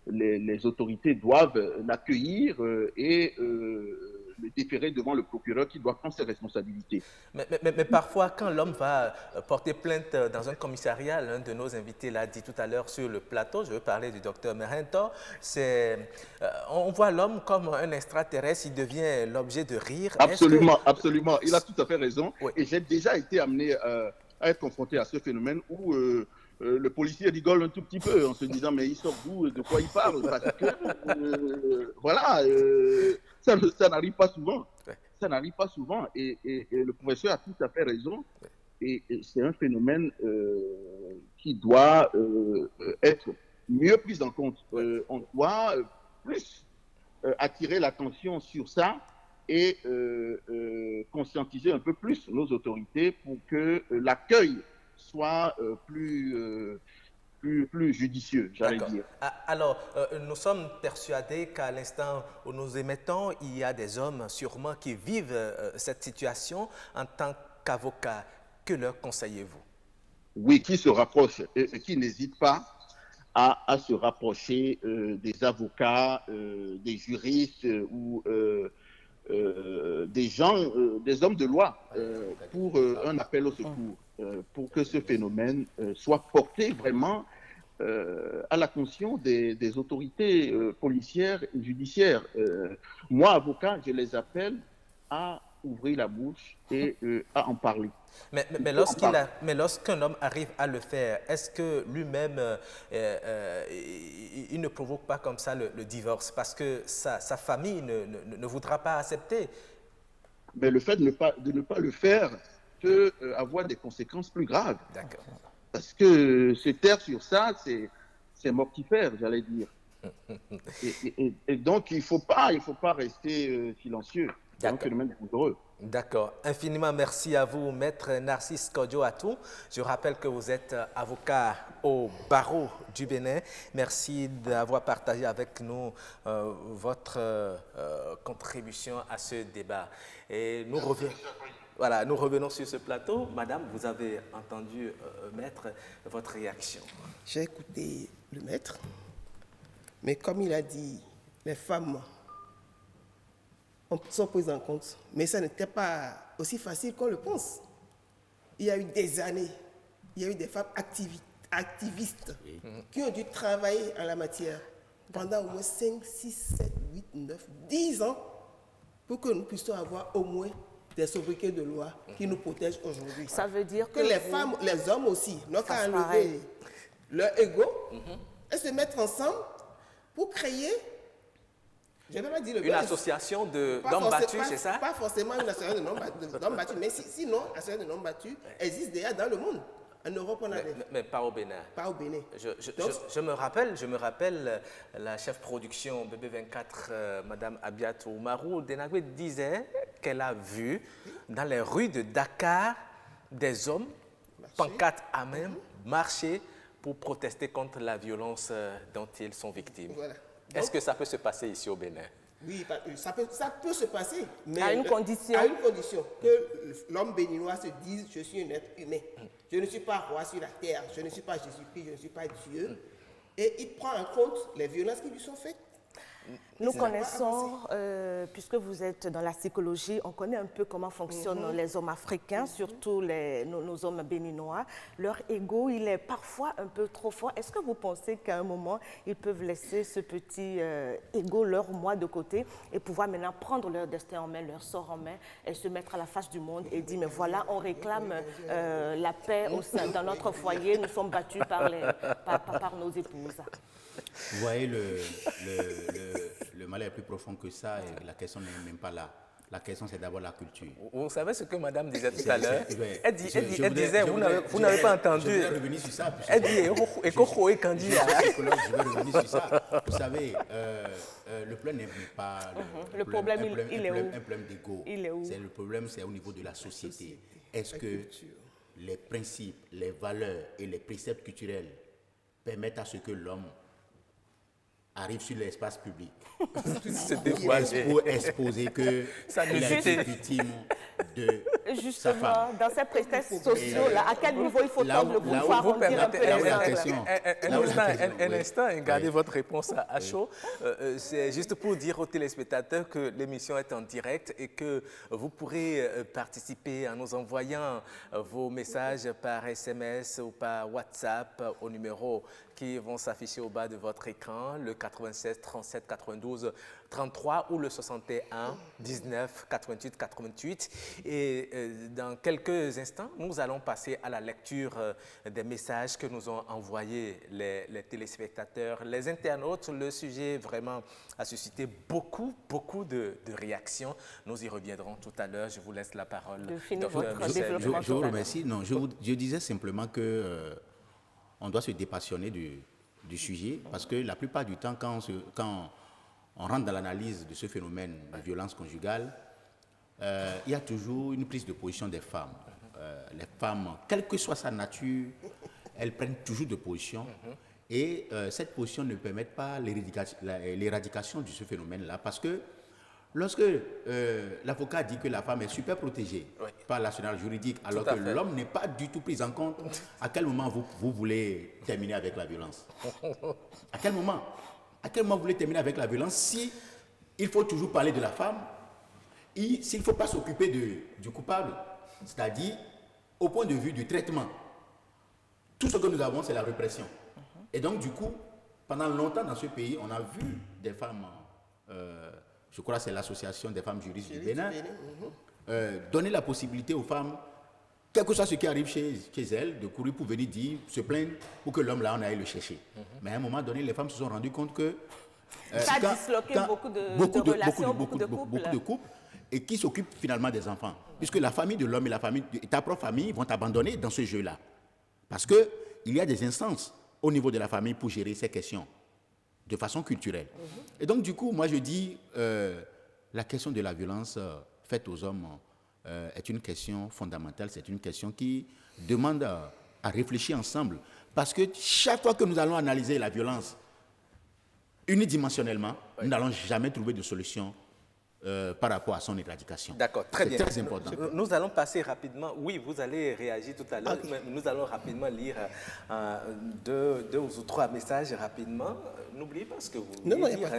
les autorités doivent l'accueillir et le déférer devant le procureur qui doit prendre ses responsabilités. Mais parfois, quand l'homme va porter plainte dans un commissariat, l'un de nos invités l'a dit tout à l'heure sur le plateau, je veux parler du docteur Merento, on voit l'homme comme un extraterrestre, il devient l'objet de rire. Absolument, absolument, il a tout à fait raison. Oui. Et j'ai déjà été amené à être confronté à ce phénomène où le policier rigole un tout petit peu en se disant mais il sort d'où, de quoi il parle, parce que voilà, ça n'arrive pas souvent. Ça n'arrive pas souvent et le professeur a tout à fait raison et c'est un phénomène qui doit être mieux pris en compte. On doit plus attirer l'attention sur ça et conscientiser un peu plus nos autorités pour que l'accueil soit plus judicieux, j'allais dire. Alors, nous sommes persuadés qu'à l'instant où nous émettons, il y a des hommes sûrement qui vivent cette situation en tant qu'avocats. Que leur conseillez-vous? Oui, qui se rapprochent et qui n'hésitent pas à se rapprocher des avocats, des juristes ou des gens, des hommes de loi pour un appel au secours, pour que ce phénomène soit porté vraiment à l'attention des autorités policières et judiciaires. Moi, avocat, je les appelle à ouvrir la bouche et à en parler. Mais lorsqu'un homme arrive à le faire, est-ce que lui-même, il ne provoque pas comme ça le divorce parce que sa famille ne voudra pas accepter? Mais le fait de ne pas le faire peut avoir des conséquences plus graves. D'accord. Parce que se taire sur ça, c'est mortifère, j'allais dire. et donc, il ne faut pas rester silencieux. C'est un phénomène dangereux. D'accord. Infiniment merci à vous, Maître Narcisse Kodjo-Atou. Je rappelle que vous êtes avocat au barreau du Bénin. Merci d'avoir partagé avec nous votre contribution à ce débat. Et nous revenons sur ce plateau. Madame, vous avez entendu, Maître, votre réaction. J'ai écouté le maître, mais comme il a dit, les femmes sont prises en compte. Mais ça n'était pas aussi facile qu'on le pense. Il y a eu des années, il y a eu des femmes activistes qui ont dû travailler en la matière pendant au moins 5, 6, 7, 8, 9, 10 ans pour que nous puissions avoir au moins des sobriquets de loi qui nous protègent aujourd'hui. Ça veut dire que les femmes, les hommes aussi, n'ont qu'à enlever leur ego et se mettre ensemble pour créer une association d'hommes battus, c'est ça? Pas forcément une association d'hommes battus, mais sinon, l'association d'hommes battus existe déjà dans le monde. En Europe, on a mais pas au Bénin. Pas au Bénin. Je me rappelle la chef production BB24, Madame Abiatou Marou Denagwe, disait qu'elle a vu dans les rues de Dakar des hommes, pancartes à main, marcher pour protester contre la violence dont ils sont victimes. Voilà. Est-ce que ça peut se passer ici au Bénin? Oui, ça peut se passer, mais à une condition. À une condition, que l'homme béninois se dise « je suis un être humain, je ne suis pas roi sur la terre, je ne suis pas Jésus-Christ, je ne suis pas Dieu ». Et il prend en compte les violences qui lui sont faites. Nous connaissons, puisque vous êtes dans la psychologie, on connaît un peu comment fonctionnent les hommes africains, surtout nos hommes béninois. Leur ego, il est parfois un peu trop fort. Est-ce que vous pensez qu'à un moment, ils peuvent laisser ce petit ego, leur moi de côté, et pouvoir maintenant prendre leur destin en main, leur sort en main, et se mettre à la face du monde et dire, mais voilà, on réclame la paix dans notre foyer, nous sommes battus par nos épouses. Vous voyez, le mal est plus profond que ça et la question n'est même pas là. La question, c'est d'abord la culture. Vous savez ce que madame disait tout à l'heure? Elle disait, vous n'avez pas entendu. Je vais revenir sur ça. Elle dit, je vais revenir sur ça. Vous savez, le problème n'est pas le problème, il est où? Un problème d'ego. Le problème, c'est au niveau de la société. Est-ce que les principes, les valeurs et les préceptes culturels permettent à ce que l'homme arrive sur l'espace public pour exposer que il a été victime de sa femme. Justement, dans ces prétextes sociaux-là, à quel niveau il faut tendre le pouvoir pour dire un peu un instant, gardez votre réponse à chaud. C'est juste pour dire aux téléspectateurs que l'émission est en direct et que vous pourrez participer en nous envoyant vos messages par SMS ou par WhatsApp au numéro qui vont s'afficher au bas de votre écran, le 96 37 92 33 ou le 61 19 88 88. Et dans quelques instants, nous allons passer à la lecture des messages que nous ont envoyés les téléspectateurs, les internautes. Le sujet vraiment a suscité beaucoup de réactions. Nous y reviendrons tout à l'heure. Je vous laisse la parole. Je vous remercie. Non, je disais simplement que on doit se dépassionner du sujet parce que la plupart du temps, quand on rentre dans l'analyse de ce phénomène de violence conjugale, il y a toujours une prise de position des femmes. Les femmes, quelle que soit sa nature, elles prennent toujours de position et cette position ne permet pas l'éradication de ce phénomène-là parce que lorsque l'avocat dit que la femme est super protégée par l'arsenal juridique, alors que l'homme n'est pas du tout pris en compte, à quel moment vous voulez terminer avec la violence? À quel moment? À quel moment vous voulez terminer avec la violence si il faut toujours parler de la femme, s'il ne faut pas s'occuper du coupable, c'est-à-dire au point de vue du traitement? Tout ce que nous avons, c'est la répression. Et donc, du coup, pendant longtemps dans ce pays, on a vu des femmes... je crois que c'est l'association des femmes juristes du Bénin, donner la possibilité aux femmes, quel que soit ce qui arrive chez elles, de courir pour venir dire, se plaindre, pour que l'homme là, on aille le chercher. Mais à un moment donné, les femmes se sont rendues compte que... ça a disloqué beaucoup de relations, beaucoup de couples. Et qui s'occupent finalement des enfants. Puisque la famille de l'homme et ta propre famille vont t'abandonner dans ce jeu-là. Parce qu'il y a des instances au niveau de la famille pour gérer ces questions de façon culturelle. Et donc, du coup, moi, je dis, la question de la violence faite aux hommes est une question fondamentale, c'est une question qui demande à réfléchir ensemble. Parce que chaque fois que nous allons analyser la violence unidimensionnellement, nous n'allons jamais trouver de solution par rapport à son éradication. D'accord, très bien. C'est très important. Nous allons passer rapidement, oui, vous allez réagir tout à l'heure, mais nous allons rapidement lire deux ou trois messages rapidement. N'oubliez pas ce que vous voulez dire.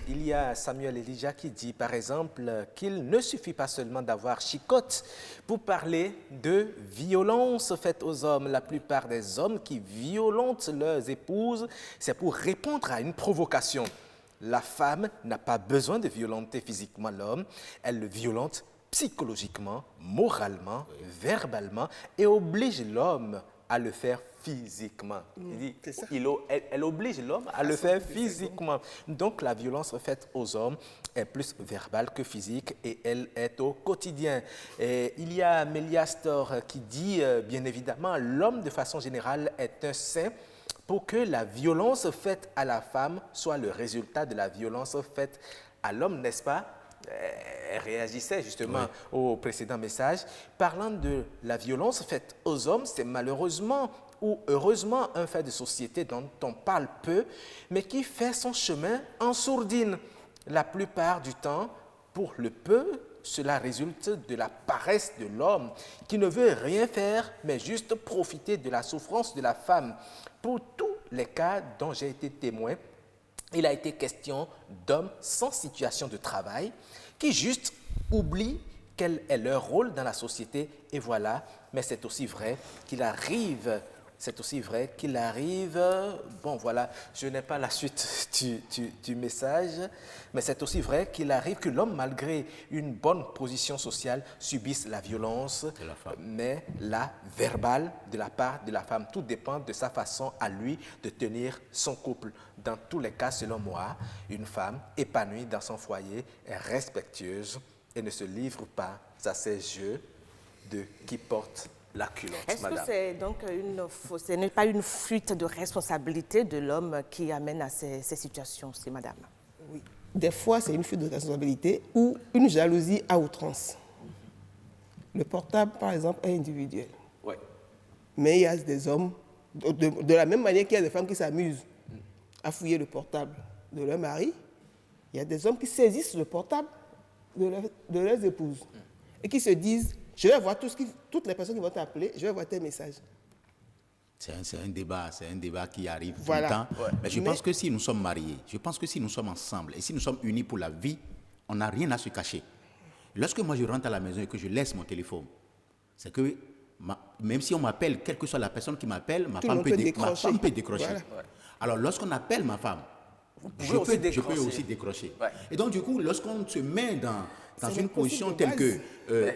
Il y a Samuel Elijah qui dit, par exemple, qu'il ne suffit pas seulement d'avoir chicotte pour parler de violence faite aux hommes. La plupart des hommes qui violentent leurs épouses, c'est pour répondre à une provocation. La femme n'a pas besoin de violenter physiquement l'homme, elle le violente psychologiquement, moralement, verbalement et oblige l'homme à le faire physiquement. Elle oblige l'homme à le faire physiquement. Donc la violence faite aux hommes est plus verbale que physique et elle est au quotidien. Et il y a Méliastor qui dit, bien évidemment, l'homme de façon générale est un saint pour que la violence faite à la femme soit le résultat de la violence faite à l'homme, n'est-ce pas? Elle réagissait justement au précédent message. Parlant de la violence faite aux hommes, c'est malheureusement ou heureusement un fait de société dont on parle peu, mais qui fait son chemin en sourdine. La plupart du temps, pour le peu, cela résulte de la paresse de l'homme qui ne veut rien faire, mais juste profiter de la souffrance de la femme. Pour tous les cas dont j'ai été témoin, il a été question d'hommes sans situation de travail qui juste oublient quel est leur rôle dans la société, et voilà. Mais c'est aussi vrai qu'il arrive, bon voilà, je n'ai pas la suite du message, mais c'est aussi vrai qu'il arrive que l'homme, malgré une bonne position sociale, subisse la violence, mais la verbale de la part de la femme. Tout dépend de sa façon à lui de tenir son couple. Dans tous les cas, selon moi, une femme épanouie dans son foyer est respectueuse et ne se livre pas à ces jeux de qui porte la culotte, Est-ce madame. que c'est donc ce n'est pas une fuite de responsabilité de l'homme qui amène à ces situations-ci, madame? Oui. Des fois, c'est une fuite de responsabilité ou une jalousie à outrance. Le portable, par exemple, est individuel. Oui. Mais il y a des hommes, de la même manière qu'il y a des femmes qui s'amusent à fouiller le portable de leur mari, il y a des hommes qui saisissent le portable de leurs épouses et qui se disent, je vais voir toutes les personnes qui vont t'appeler, je vais voir tes messages. C'est un débat qui arrive tout Voilà. le temps. Ouais. Mais je pense que si nous sommes mariés, je pense que si nous sommes ensemble et si nous sommes unis pour la vie, on n'a rien à se cacher. Lorsque moi je rentre à la maison et que je laisse mon téléphone, c'est que même si on m'appelle, quelle que soit la personne qui m'appelle, ma femme peut décrocher. Voilà. Alors lorsqu'on appelle ma femme, je peux aussi décrocher. Ouais. Et donc du coup, lorsqu'on se met dans une position telle que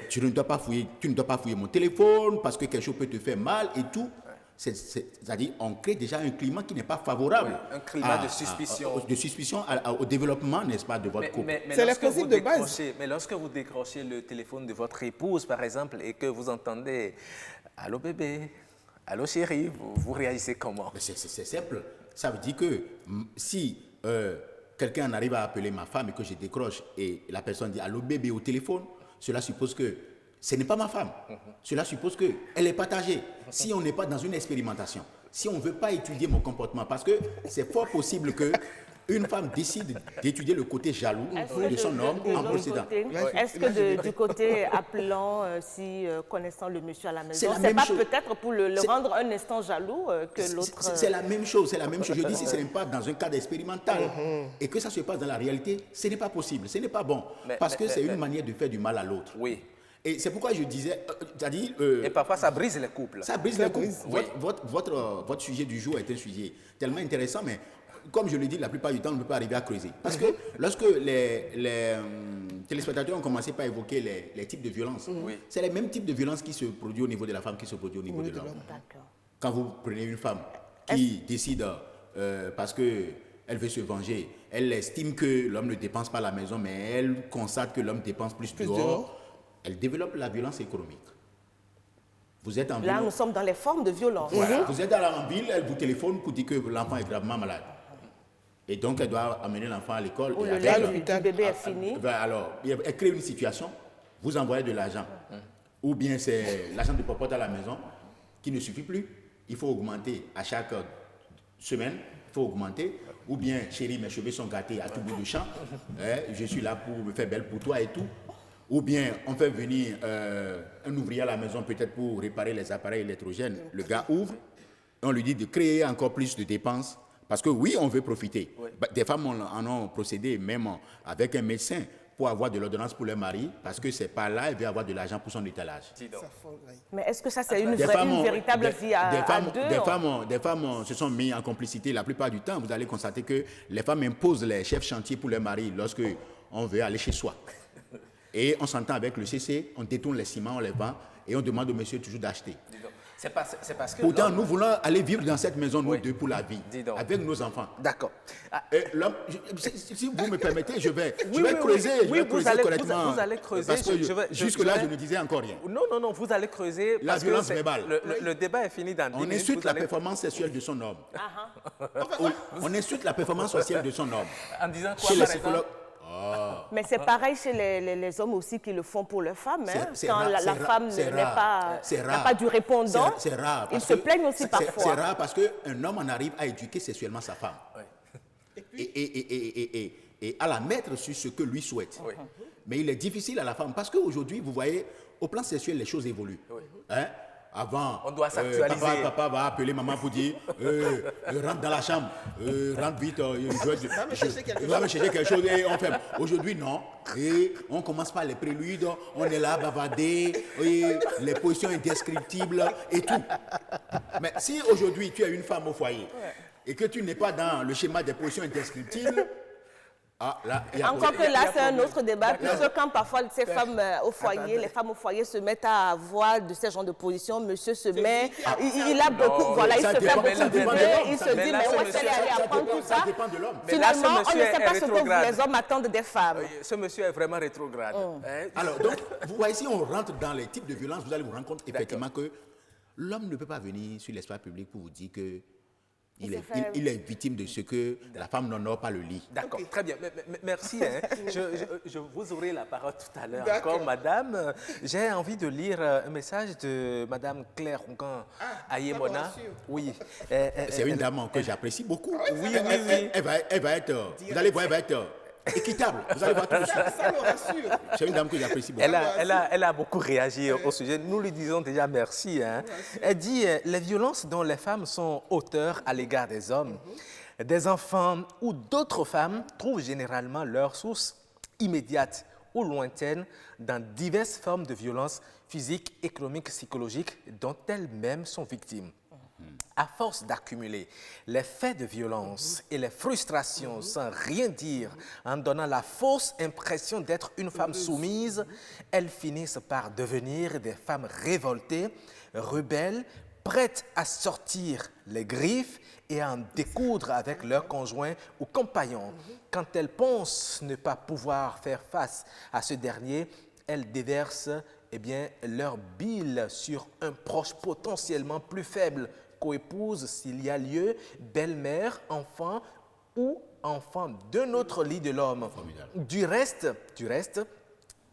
tu ne dois pas fouiller mon téléphone parce que quelque chose peut te faire mal et tout, c'est-à-dire on crée déjà un climat qui n'est pas favorable. Oui, un climat de suspicion. Au développement, n'est-ce pas, de votre couple. C'est le principe de base. Mais lorsque vous décrochez le téléphone de votre épouse, par exemple, et que vous entendez « Allô bébé, allô chérie », vous réagissez comment? C'est simple. Ça veut dire que si quelqu'un arrive à appeler ma femme et que je décroche et la personne dit « Allô bébé » au téléphone, cela suppose que ce n'est pas ma femme. Cela suppose qu'elle est partagée. Si on n'est pas dans une expérimentation, si on ne veut pas étudier mon comportement, parce que c'est fort possible qu'une femme décide d'étudier le côté jaloux de son homme en procédant. Est-ce que du côté appelant, connaissant le monsieur à la maison, c'est pas peut-être pour le rendre un instant jaloux que l'autre... C'est la même chose, Je dis, si ce n'est pas dans un cadre expérimental et que ça se passe dans la réalité, ce n'est pas possible, ce n'est pas bon. Parce que c'est une manière de faire du mal à l'autre. Oui. Et c'est pourquoi je disais, et parfois ça brise les couples. Ça brise les couples. Votre sujet du jour est un sujet tellement intéressant, mais comme je le dis, la plupart du temps, on ne peut pas arriver à creuser. Parce que lorsque les téléspectateurs ont commencé par évoquer les types de violences, c'est les mêmes types de violences qui se produisent au niveau de la femme qui se produisent au niveau de l'homme. Quand vous prenez une femme qui décide, parce qu'elle veut se venger, elle estime que l'homme ne dépense pas à la maison, mais elle constate que l'homme dépense plus dehors. Elle développe la violence économique. Vous êtes en ville. Là, nous sommes dans les formes de violence. Voilà. Vous êtes en ville, elle vous téléphone pour dire que l'enfant est gravement malade. Et donc, elle doit amener l'enfant à l'école. Ou le bébé est fini. Alors, elle crée une situation, vous envoyez de l'argent. Ou bien c'est l'argent de popote à la maison qui ne suffit plus. Il faut augmenter à chaque semaine. Il faut augmenter. Ou bien, chérie, mes cheveux sont gâtés à tout bout de champ. Je suis là pour me faire belle pour toi et tout. Ou bien on fait venir un ouvrier à la maison peut-être pour réparer les appareils électrogènes. Le gars ouvre, on lui dit de créer encore plus de dépenses. Parce que oui, on veut profiter. Oui. Des femmes en ont procédé même avec un médecin pour avoir de l'ordonnance pour leur mari, parce que c'est pas là, elle veut avoir de l'argent pour son étalage. Mais est-ce que ça, c'est une véritable vie à deux? Des femmes se sont mis en complicité. La plupart du temps, vous allez constater que les femmes imposent les chefs chantiers pour leur mari lorsque on veut aller chez soi. Et on s'entend avec le CC, on détourne les ciments, on les vend, et on demande au monsieur toujours d'acheter. C'est parce que pourtant, nous voulons aller vivre dans cette maison, nous deux, pour la vie, avec nos enfants. D'accord. Si vous me permettez, je vais creuser, correctement. Vous allez creuser. Parce que jusque-là, je ne disais encore rien. Non, vous allez creuser. La violence verbale. Le débat est fini dans 10 minutes. On insulte la performance sexuelle de son homme. On insulte la performance sociale de son homme. En disant quoi, par exemple? Mais c'est pareil chez les hommes aussi qui le font pour leurs femmes. Hein. Quand rare, la femme n'a pas du répondant, c'est rare, ils se plaignent aussi parfois. C'est rare parce qu'un homme en arrive à éduquer sexuellement sa femme. Et à la mettre sur ce que lui souhaite. Oui. Mais il est difficile à la femme parce qu'aujourd'hui, vous voyez, au plan sexuel, les choses évoluent. Oui. Hein? Avant, on doit s'actualiser. Papa va appeler maman pour dire rentre dans la chambre, rentre vite, va me chercher quelque chose et on fait. Aujourd'hui, non. Et on commence par les préludes, on est là, bavarder, les positions indescriptibles et tout. Mais si aujourd'hui tu as une femme au foyer et que tu n'es pas dans le schéma des positions indescriptibles, encore que là, c'est un autre débat, puisque quand parfois ces femmes au foyer, les femmes au foyer se mettent à avoir de ces genres de positions, monsieur se met, il a beaucoup, voilà, il se fait beaucoup d'idées, il se dit, mais où est-ce qu'elle est allée apprendre tout ça? Finalement, on ne sait pas ce que les hommes attendent des femmes. Ce monsieur est vraiment rétrograde. Alors, donc, vous voyez, si on rentre dans les types de violences, vous allez vous rendre compte effectivement que l'homme ne peut pas venir sur l'espace public pour vous dire que il est victime de ce que la femme n'honore pas le lit. D'accord, très bien. Merci. Hein. Je vous aurai la parole tout à l'heure encore, madame. J'ai envie de lire un message de madame Claire Rougan Ayemona. Oui. C'est une dame que j'apprécie beaucoup. Oui. Elle va être, vous allez voir, elle va être équitable. Vous allez voir tout de suite. Ça me rassure. C'est une dame que j'apprécie beaucoup. Elle a beaucoup réagi au sujet. Nous lui disons déjà merci. Hein. Elle dit les violences dont les femmes sont auteurs à l'égard des hommes, des enfants ou d'autres femmes trouvent généralement leur source immédiate ou lointaine dans diverses formes de violences physiques, économiques, psychologiques dont elles-mêmes sont victimes. À force d'accumuler les faits de violence et les frustrations sans rien dire, en donnant la fausse impression d'être une femme soumise, elles finissent par devenir des femmes révoltées, rebelles, prêtes à sortir les griffes et à en découdre avec leur conjoint ou compagnon. Quand elles pensent ne pas pouvoir faire face à ce dernier, elles déversent leur bile sur un proche potentiellement plus faible, coépouse s'il y a lieu, belle-mère, enfant ou enfant d'un autre lit de l'homme. Du reste,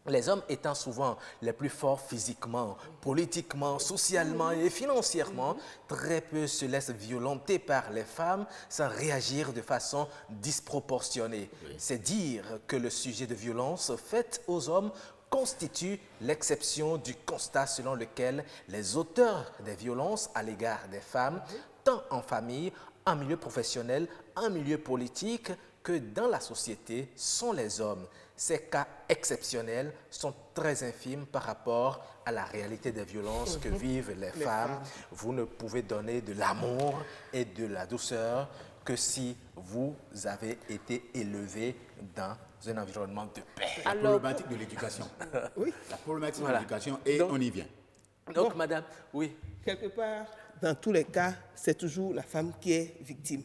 les hommes étant souvent les plus forts physiquement, politiquement, socialement et financièrement, très peu se laissent violenter par les femmes sans réagir de façon disproportionnée. Oui. C'est dire que le sujet de violence faite aux hommes constitue l'exception du constat selon lequel les auteurs des violences à l'égard des femmes, tant en famille, en milieu professionnel, en milieu politique que dans la société, sont les hommes. Ces cas exceptionnels sont très infimes par rapport à la réalité des violences que vivent les femmes. Vous ne pouvez donner de l'amour et de la douceur que si vous avez été élevé dans un environnement de paix. La problématique de l'éducation. Oui. La problématique de l'éducation, et donc, on y vient. Donc, madame, oui. Quelque part, dans tous les cas, c'est toujours la femme qui est victime.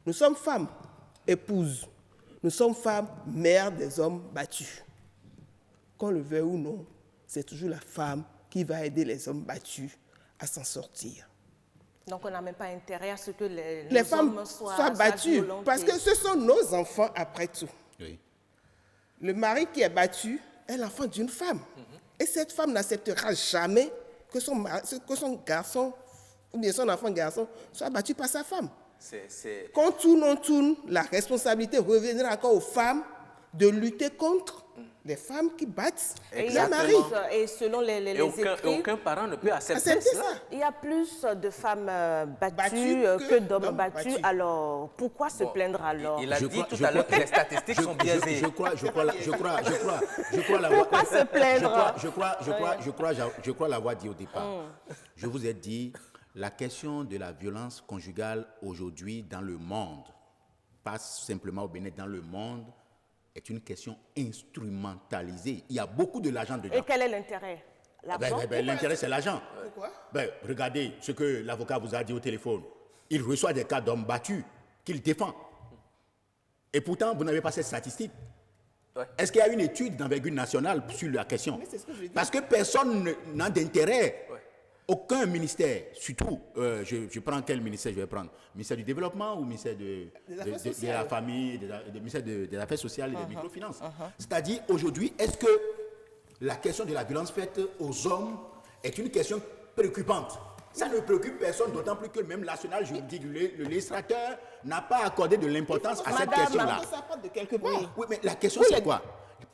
Nous sommes femmes, épouses. Nous sommes femmes, mères des hommes battus. Qu'on le veuille ou non, c'est toujours la femme qui va aider les hommes battus à s'en sortir. Donc, on n'a même pas intérêt à ce que les femmes soient battues, parce que ce sont nos enfants après tout. Oui. Le mari qui est battu est l'enfant d'une femme. Et cette femme n'acceptera jamais que son garçon, ou bien son enfant garçon, soit battu par sa femme. Quand on tourne, la responsabilité reviendra encore aux femmes de lutter contre les femmes qui battent les maris. Et selon les écrits, aucun parent ne peut accepter cela. Il y a plus de femmes battues que d'hommes battus. Alors, pourquoi se plaindre alors? Il a dit tout à l'heure que les statistiques sont biaisées. Pourquoi se plaindre? Je crois l'avoir dit au départ. Je vous ai dit, la question de la violence conjugale aujourd'hui dans le monde, pas simplement au Bénin, dans le monde, est une question instrumentalisée. Il y a beaucoup de l'argent dedans. Et quel est l'intérêt? L'intérêt, c'est l'argent. Pourquoi? Regardez ce que l'avocat vous a dit au téléphone. Il reçoit des cas d'hommes battus qu'il défend. Et pourtant, vous n'avez pas cette statistique. Ouais. Est-ce qu'il y a une étude d'envergure nationale sur la question? Parce que personne n'a d'intérêt aucun ministère, surtout, je prends quel ministère je vais prendre? Ministère du Développement ou ministère de la Famille, ministère des Affaires sociales et des microfinances. C'est-à-dire, aujourd'hui, est-ce que la question de la violence faite aux hommes est une question préoccupante? Ça ne préoccupe personne, d'autant plus que même national juridique, le législateur n'a pas accordé de l'importance à cette question-là. Oui, mais la question c'est quoi?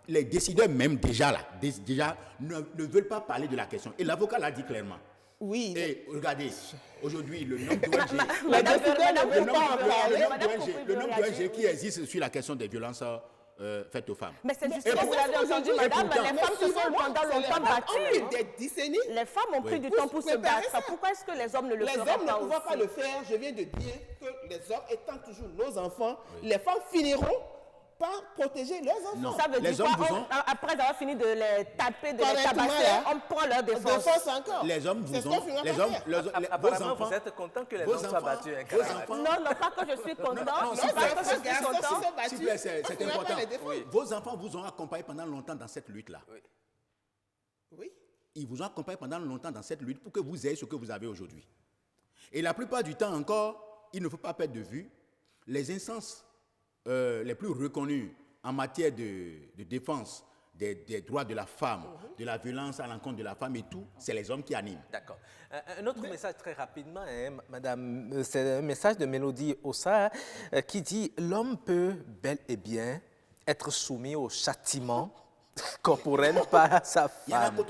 Les décideurs même déjà ne veulent pas parler de la question. Et l'avocat l'a dit clairement. Oui. Et regardez, aujourd'hui, le nombre d'ONG qui existe sur la question des violences faites aux femmes. Mais c'est justement, vous l'avez entendu, madame, les femmes se sont pendant longtemps battues. Des décennies. Les femmes ont pris du temps pour se battre. Pourquoi est-ce que les hommes ne le feront pas aussi? Les hommes ne pouvant pas le faire, je viens de dire que les hommes étant toujours nos enfants, les femmes finiront par protéger leurs enfants. Non, ça veut dire quoi? Après avoir fini de les taper, de les tabasser, on prend leur défense. Encore. Les hommes vous ont... Apparemment, vous êtes content que les hommes soient battus. Non, pas que je suis content. S'il vous plaît, c'est important. Vos enfants vous ont accompagné pendant longtemps dans cette lutte-là. Oui. Ils vous ont accompagné pendant longtemps dans cette lutte pour que vous ayez ce que vous avez aujourd'hui. Et la plupart du temps encore, il ne faut pas perdre de vue les instances les plus reconnues en matière de défense des droits de la femme, de la violence à l'encontre de la femme et tout, c'est les hommes qui animent. D'accord. Un autre message très rapidement, hein, madame, c'est un message de Mélodie Ossa qui dit « L'homme peut bel et bien être soumis au châtiment corporel par sa femme. »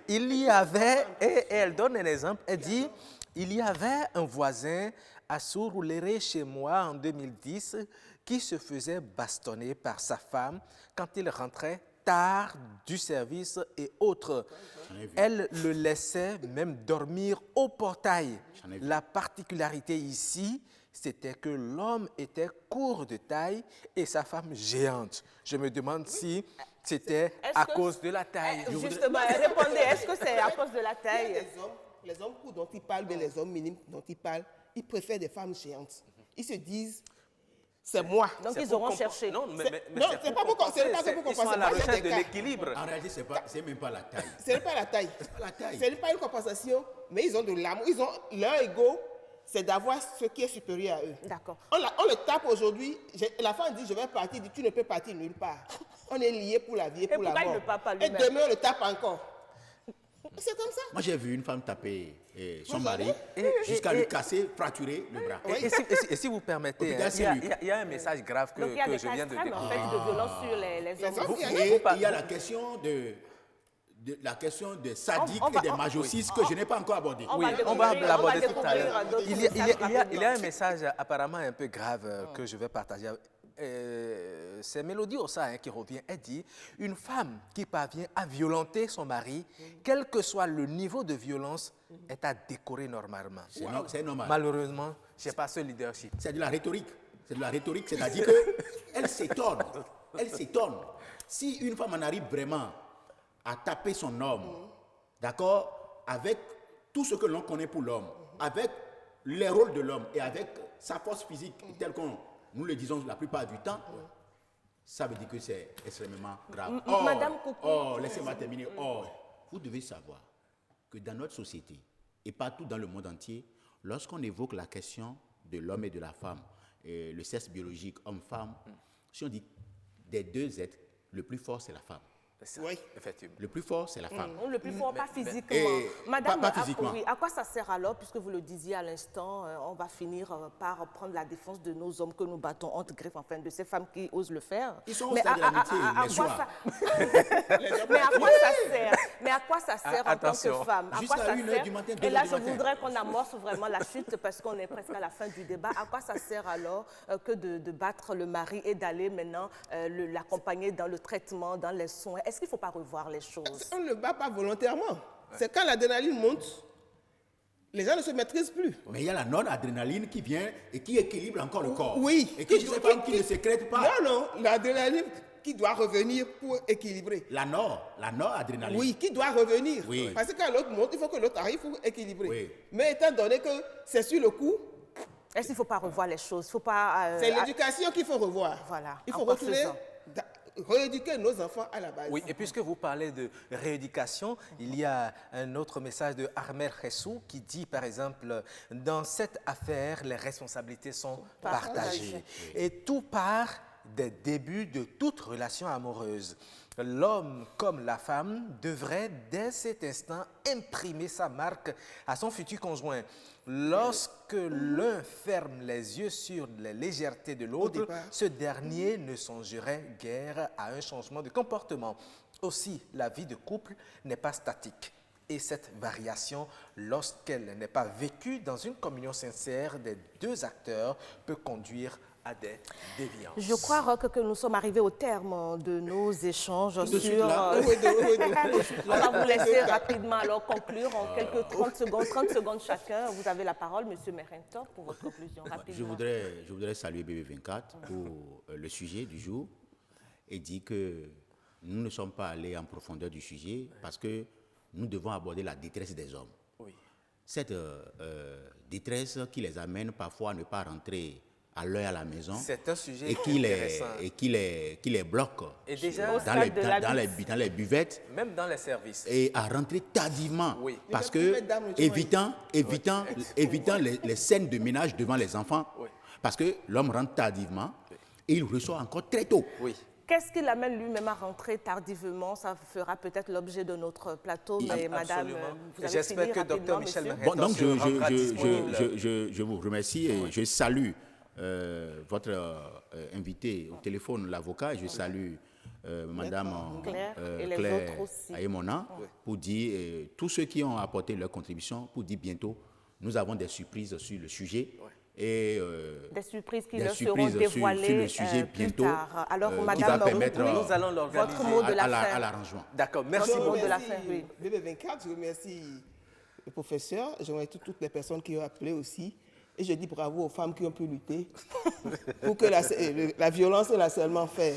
Il y avait, et elle donne un exemple, elle dit « Il y avait un voisin à Sourouléré chez moi en 2010 qui se faisait bastonner par sa femme quand il rentrait tard du service et autres. Elle le laissait même dormir au portail. La particularité ici, c'était que l'homme était court de taille et sa femme géante. Je me demande si c'était à cause de la taille. Justement, répondez, est-ce que c'est à cause de la taille? Les hommes courts dont ils parlent, mais les hommes minimes dont ils parlent, ils préfèrent des femmes géantes. Ils se disent, c'est moi. Donc ils auront cherché. Non, c'est pas pour compenser. Ils sont à la recherche de l'équilibre. En réalité, c'est même pas la taille. Ce n'est pas la taille. Ce n'est pas une compensation, mais ils ont de l'amour. Ils ont leur ego, c'est d'avoir ce qui est supérieur à eux. D'accord. On le tape aujourd'hui. La femme dit, je vais partir. Il dit, tu ne peux partir nulle part. On est liés pour la vie et pour la mort. Et demain, on le tape encore. C'est comme ça. Moi, j'ai vu une femme taper son mari jusqu'à lui casser, fracturer le bras. Et si vous permettez, il y a un message grave que je viens de découvrir. En fait, de violence sur les hommes. Et il y a la question de sadiques et des majocistes que je n'ai pas encore abordé. Oui, on va l'aborder tout à l'heure. Il y a un message apparemment un peu grave que je vais partager. C'est Mélodie Ossa qui revient. Elle dit « Une femme qui parvient à violenter son mari, quel que soit le niveau de violence, est à décorer normalement. » C'est normal. Malheureusement, je n'ai pas ce leadership. C'est de la rhétorique. C'est de la rhétorique, c'est-à-dire qu'elle s'étonne. Elle s'étonne. Si une femme en arrive vraiment à taper son homme, d'accord, avec tout ce que l'on connaît pour l'homme, avec les rôles de l'homme et avec sa force physique telle qu'on nous le disons la plupart du temps, ça veut dire que c'est extrêmement grave. Laissez-moi terminer. Vous devez savoir que dans notre société et partout dans le monde entier, lorsqu'on évoque la question de l'homme et de la femme, et le sexe biologique homme-femme, si on dit des deux êtres, le plus fort c'est la femme. Oui, effectivement. Le plus fort, c'est la femme. Le plus fort, pas physiquement. Madame, pas physiquement. À quoi ça sert alors, puisque vous le disiez à l'instant, on va finir par prendre la défense de nos hommes que nous battons entre griffes, enfin, de ces femmes qui osent le faire. Ils sont au stade de l'amitié, les soirs. Mais à quoi ça sert en tant que femme? Jusqu'à 1h du matin, 2h du matin. Et là, je voudrais qu'on amorce vraiment la chute, parce qu'on est presque à la fin du débat. À quoi ça sert alors que de battre le mari et d'aller maintenant l'accompagner dans le traitement, dans les soins? Est-ce qu'il ne faut pas revoir les choses? On ne le bat pas volontairement. C'est quand l'adrénaline monte, les gens ne se maîtrisent plus. Mais il y a la non-adrénaline qui vient et qui équilibre encore le corps. Oui. Et qui ne sécrète pas. Non, l'adrénaline qui doit revenir pour équilibrer. La noradrénaline. Oui, qui doit revenir. Oui. Parce que quand l'autre monte, il faut que l'autre arrive pour équilibrer. Oui. Mais étant donné que c'est sur le coup... Est-ce qu'il ne faut pas revoir les choses? C'est l'éducation qu'il faut revoir. Voilà. Il faut retourner rééduquer nos enfants à la base. Oui, et puisque vous parlez de rééducation, il y a un autre message de Armel Khessou qui dit, par exemple, dans cette affaire, les responsabilités sont partagées. Et tout part des débuts de toute relation amoureuse. L'homme comme la femme devrait, dès cet instant, imprimer sa marque à son futur conjoint. Lorsque l'un ferme les yeux sur les légèretés de l'autre, ce dernier ne songerait guère à un changement de comportement. Aussi, la vie de couple n'est pas statique. Et cette variation, lorsqu'elle n'est pas vécue dans une communion sincère des deux acteurs, peut conduire à des déviances. Je crois, Roch, que nous sommes arrivés au terme de nos échanges sur... On va vous laisser rapidement alors conclure en quelques 30 secondes chacun. Vous avez la parole, M. Merento, pour votre conclusion. Rapidement. Je voudrais saluer BB24 pour le sujet du jour et dire que nous ne sommes pas allés en profondeur du sujet parce que nous devons aborder la détresse des hommes. Oui. Cette détresse qui les amène parfois à ne pas rentrer à l'heure à la maison. C'est un sujet intéressant. Et qui les bloque et déjà, dans les buvettes. Même dans les services. Et à rentrer tardivement. Oui. Parce que évitant les scènes de ménage devant les enfants. Oui. Parce que l'homme rentre tardivement et il reçoit encore très tôt. Oui. Qu'est-ce qui l'amène lui-même à rentrer tardivement? Ça fera peut-être l'objet de notre plateau, mais madame, vous avez fini J'espère que Dr Michel Merento donc je je vous remercie et je salue votre invité au téléphone, l'avocat, et je salue madame Claire Aïmona pour dire tous ceux qui ont apporté leur contribution, pour dire bientôt, nous avons des surprises sur le sujet. Et des surprises qui leur seront dévoilées sur le sujet bientôt, plus tard. Alors, qui madame, va permettre nous allons l'organiser votre mot de la fin. à l'arrangement. D'accord, merci beaucoup. Mot de la fin, oui. BB24, je remercie le professeur, je remercie toutes les personnes qui ont appelé aussi. Et je dis bravo aux femmes qui ont pu lutter pour que la violence et l'harcèlement fait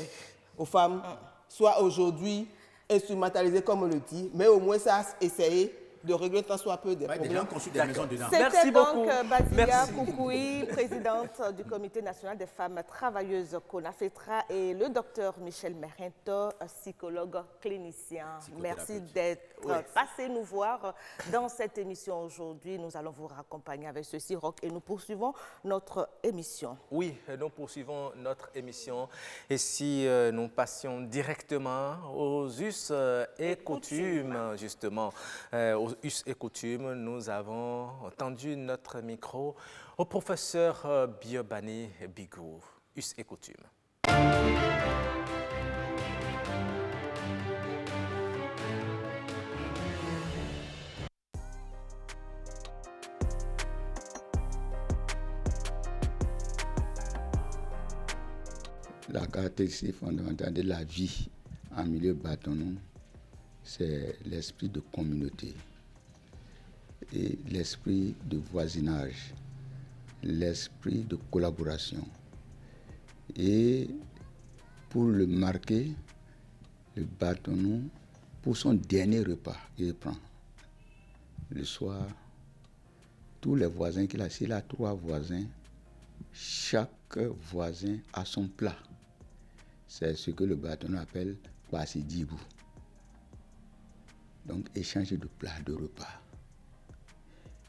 aux femmes soit aujourd'hui instrumentalisée, comme on le dit, mais au moins ça a essayé de régler tant soit peu des problèmes. Des gens construisent des maisons dedans. C'était donc Basilia Koukoui, présidente du Comité national des femmes travailleuses CONAFETRA, et le docteur Michel Merento, psychologue clinicien. Merci d'être passé nous voir dans cette émission aujourd'hui. Nous allons vous raccompagner avec ce Roch et nous poursuivons notre émission. Oui, nous poursuivons notre émission. Et si nous passions directement aux us et coutumes, justement, aux us et coutumes, nous avons tendu notre micro au professeur Biobani Bigou. Us et coutumes. La caractéristique fondamentale de la vie en milieu bâtonnon, c'est l'esprit de communauté et l'esprit de voisinage, l'esprit de collaboration. Et pour le marquer, le bâtonnon, pour son dernier repas, il prend le soir, tous les voisins qu'il a, s'il a 3 voisins, chaque voisin a son plat. C'est ce que le bâtonnon appelle Kwasidibou. Donc, échange de plats, de repas.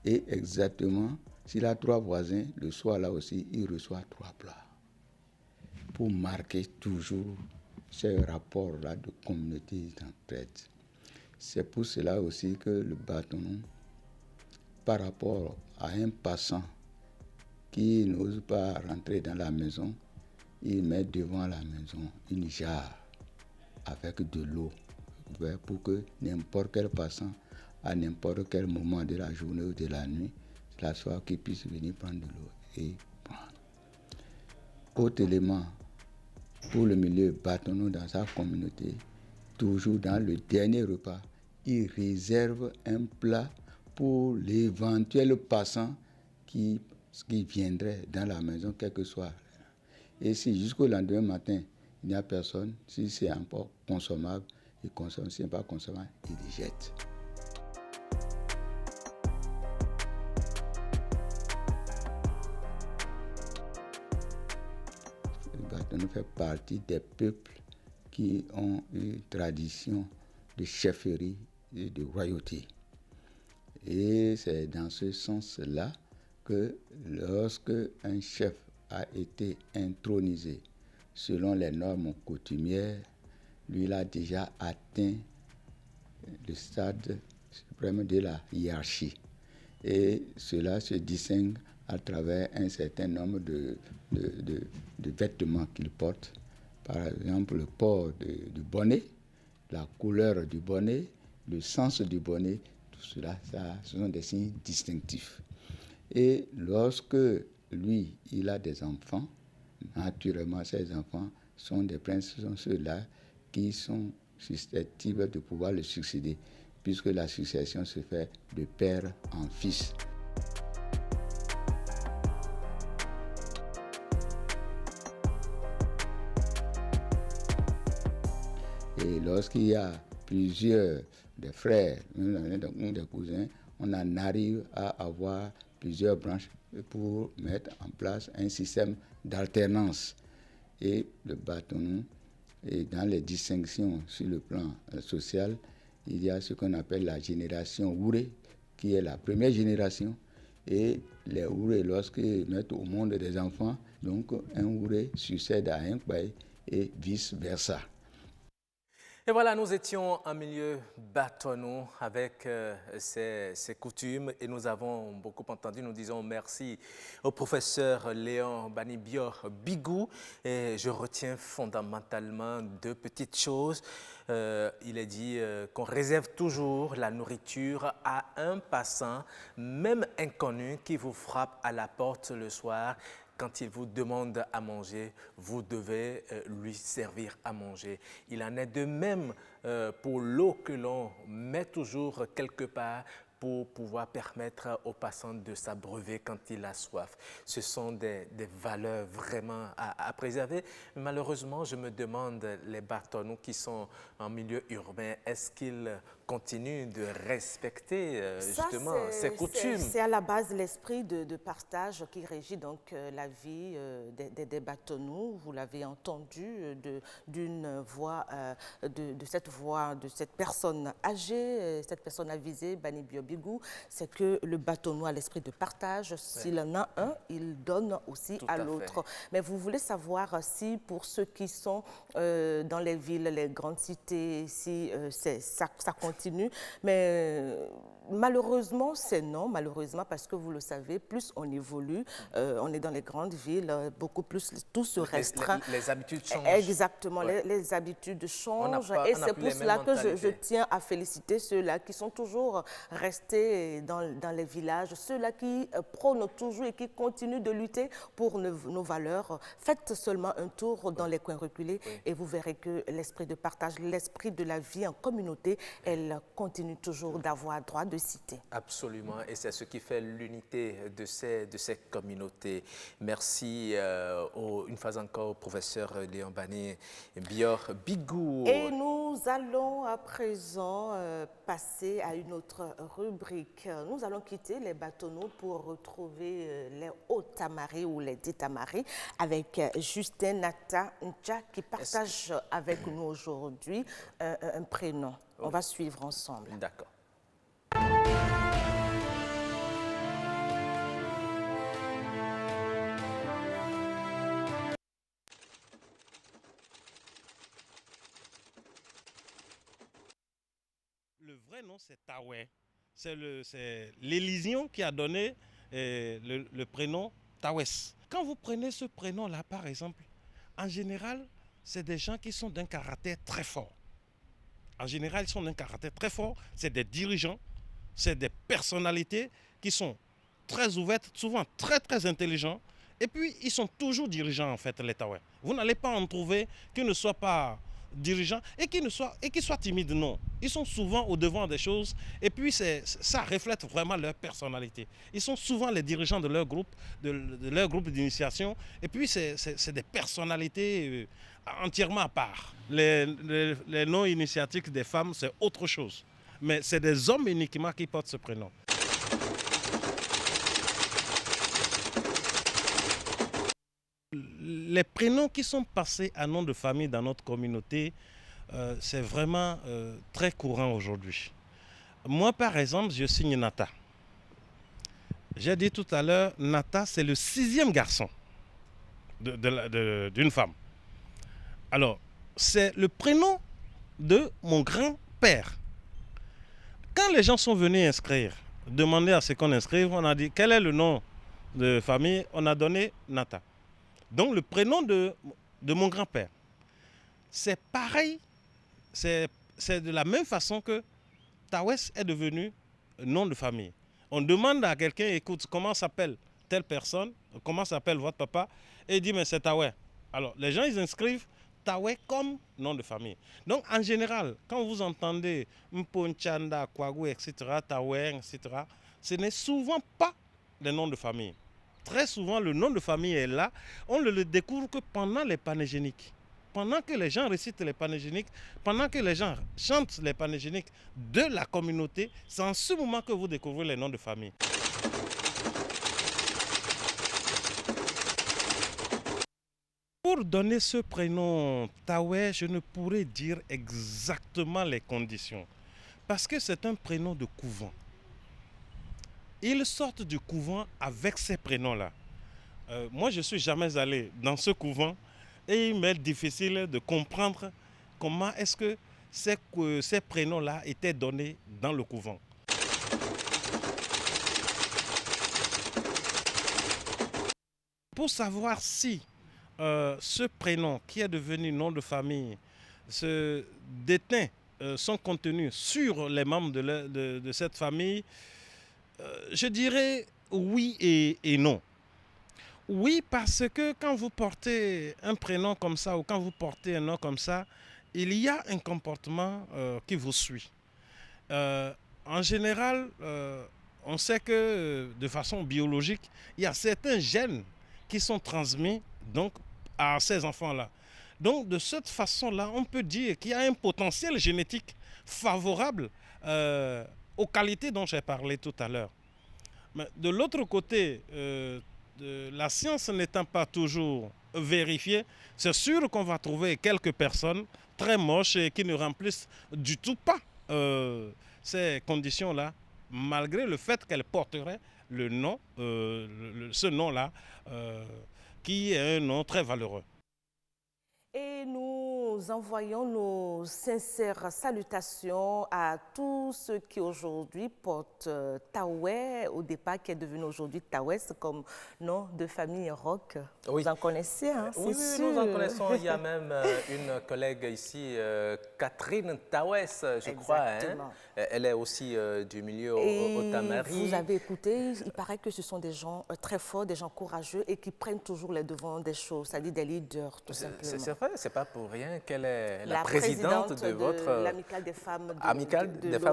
Et exactement, s'il a 3 voisins, le soir là aussi, il reçoit 3 plats. Pour marquer toujours ce rapport-là de communauté d'entraide. C'est pour cela aussi que le bâtonnon, par rapport à un passant qui n'ose pas rentrer dans la maison, il met devant la maison une jarre avec de l'eau pour que n'importe quel passant, à n'importe quel moment de la journée ou de la nuit, la soir qu'il puisse venir prendre de l'eau et prendre. Autre élément, pour le milieu bâtonnon dans sa communauté, toujours dans le dernier repas, il réserve un plat pour l'éventuel passant qui viendrait dans la maison, quel que soit. Et si jusqu'au lendemain matin, il n'y a personne, si c'est encore consommable, il consomme, si ce n'est pas consommable, il les jette. Le bâtonnon fait partie des peuples qui ont une tradition de chefferie et de royauté. Et c'est dans ce sens-là que lorsque un chef a été intronisé selon les normes coutumières, lui il a déjà atteint le stade suprême de la hiérarchie. Et cela se distingue à travers un certain nombre de vêtements qu'il porte. Par exemple, le port du bonnet, la couleur du bonnet, le sens du bonnet, tout cela, ce sont des signes distinctifs. Et lorsque lui, il a des enfants, naturellement, ces enfants sont des princes, sont ceux-là qui sont susceptibles de pouvoir le succéder, puisque la succession se fait de père en fils. Et lorsqu'il y a plusieurs des frères ou des cousins, on en arrive à avoir plusieurs branches pour mettre en place un système d'alternance. Et le bâtonneau, et dans les distinctions sur le plan social, il y a ce qu'on appelle la génération Ouré, qui est la première génération. Et les Ouré, lorsqu'ils mettent au monde des enfants, donc un Ouré succède à un Kbaye et vice-versa. Et voilà, nous étions en milieu bâtonneau avec ces coutumes et nous avons beaucoup entendu. Nous disons merci au professeur Léon Banibior Bigou. Et je retiens fondamentalement deux petites choses. Il est dit qu'on réserve toujours la nourriture à un passant, même inconnu, qui vous frappe à la porte le soir. Quand il vous demande à manger, vous devez lui servir à manger. Il en est de même pour l'eau que l'on met toujours quelque part pour pouvoir permettre aux passants de s'abreuver quand il a soif. Ce sont des valeurs vraiment à préserver. Malheureusement, je me demande, les bâtonneux qui sont en milieu urbain, est-ce qu'ils continuent de respecter justement ces coutumes? C'est à la base l'esprit de partage qui régit donc la vie des bâtonneux. Vous l'avez entendu d'une voix, de cette personne âgée, cette personne avisée, Banibior Bigou, c'est que le bâtonneux a l'esprit de partage. S'il en a un, il donne aussi à l'autre. Mais vous voulez savoir si pour ceux qui sont dans les villes, les grandes cités, si ça continue, mais malheureusement, c'est non, malheureusement, parce que vous le savez, plus on évolue, on est dans les grandes villes, beaucoup plus, tout se restreint. Les habitudes changent. Exactement, les habitudes changent. Et c'est pour cela que je tiens à féliciter ceux-là qui sont toujours restés dans les villages, ceux-là qui prônent toujours et qui continuent de lutter pour nos valeurs. Faites seulement un tour dans les coins reculés et vous verrez que l'esprit de partage, l'esprit de la vie en communauté, elle continue toujours d'avoir droit de cité. Absolument, et c'est ce qui fait l'unité de ces communautés. Merci une fois encore au professeur Léon Banibior Bigou. Et nous allons à présent passer à une autre rubrique. Nous allons quitter les bâtonneux pour retrouver les Hauts-Tamaris ou les Dés-Tamaris avec Justin Nata Ncha qui partage avec nous aujourd'hui un prénom. On va suivre ensemble. D'accord. Le vrai nom, c'est Tawé. C'est l'Élysion qui a donné le prénom Tawès. Quand vous prenez ce prénom-là, par exemple, en général, c'est des gens qui sont d'un caractère très fort. En général, ils sont d'un caractère très fort. C'est des dirigeants, c'est des personnalités qui sont très ouvertes, souvent très, très intelligents. Et puis, ils sont toujours dirigeants, en fait, les Tawé. Vous n'allez pas en trouver qui ne soient pas dirigeants et qui soient timides, non. Ils sont souvent au devant des choses et puis ça reflète vraiment leur personnalité. Ils sont souvent les dirigeants de leur groupe, de leur groupe d'initiation et puis c'est des personnalités entièrement à part. Les noms initiatiques des femmes, c'est autre chose. Mais c'est des hommes uniquement qui portent ce prénom. les prénoms qui sont passés à nom de famille dans notre communauté, c'est vraiment très courant aujourd'hui. Moi, par exemple, je signe Nata. J'ai dit tout à l'heure, Nata, c'est le 6e garçon d'une femme. Alors, c'est le prénom de mon grand-père. Quand les gens sont venus inscrire, demander à ce qu'on inscrive, on a dit quel est le nom de famille, on a donné Nata. Donc le prénom de mon grand-père. C'est pareil, c'est de la même façon que Tawes est devenu nom de famille. On demande à quelqu'un, écoute, comment s'appelle telle personne, comment s'appelle votre papa, et il dit, mais c'est Tawes. Alors les gens, ils inscrivent Tawes comme nom de famille. Donc en général, quand vous entendez Mponchanda, Kwagou, etc., Tawes, etc., ce n'est souvent pas les noms de famille. Très souvent, le nom de famille est là. On ne le découvre que pendant les panégéniques. Pendant que les gens récitent les panégéniques, pendant que les gens chantent les panégéniques de la communauté, c'est en ce moment que vous découvrez les noms de famille. Pour donner ce prénom Tawes, je ne pourrais dire exactement les conditions. Parce que c'est un prénom de couvent. Ils sortent du couvent avec ces prénoms-là. Moi, je ne suis jamais allé dans ce couvent et il m'est difficile de comprendre comment est-ce que ces prénoms-là étaient donnés dans le couvent. Pour savoir si ce prénom qui est devenu nom de famille se déteint son contenu sur les membres de cette famille, je dirais oui et non. Oui, parce que quand vous portez un prénom comme ça ou quand vous portez un nom comme ça, il y a un comportement qui vous suit. En général, on sait que de façon biologique, il y a certains gènes qui sont transmis donc, à ces enfants-là. Donc, de cette façon-là, on peut dire qu'il y a un potentiel génétique favorable aux qualités dont j'ai parlé tout à l'heure. Mais de l'autre côté, la science n'étant pas toujours vérifiée, c'est sûr qu'on va trouver quelques personnes très moches et qui ne remplissent du tout pas ces conditions-là, malgré le fait qu'elles porteraient le nom, ce nom-là, qui est un nom très valeureux. Et nous envoyons nos sincères salutations à tous ceux qui aujourd'hui portent Tawes, au départ qui est devenu aujourd'hui Tawes comme nom de famille rock. Oui. Vous en connaissez, hein? Oui, nous en connaissons. Il y a même une collègue ici, Catherine Tawes, je crois. Hein? Elle est aussi du milieu Otamari. Vous avez écouté, il paraît que ce sont des gens très forts, des gens courageux et qui prennent toujours les devants des choses, c'est-à-dire des leaders, tout simplement. C'est vrai, c'est pas pour rien qu'elle est la présidente de votre... l'amicale des femmes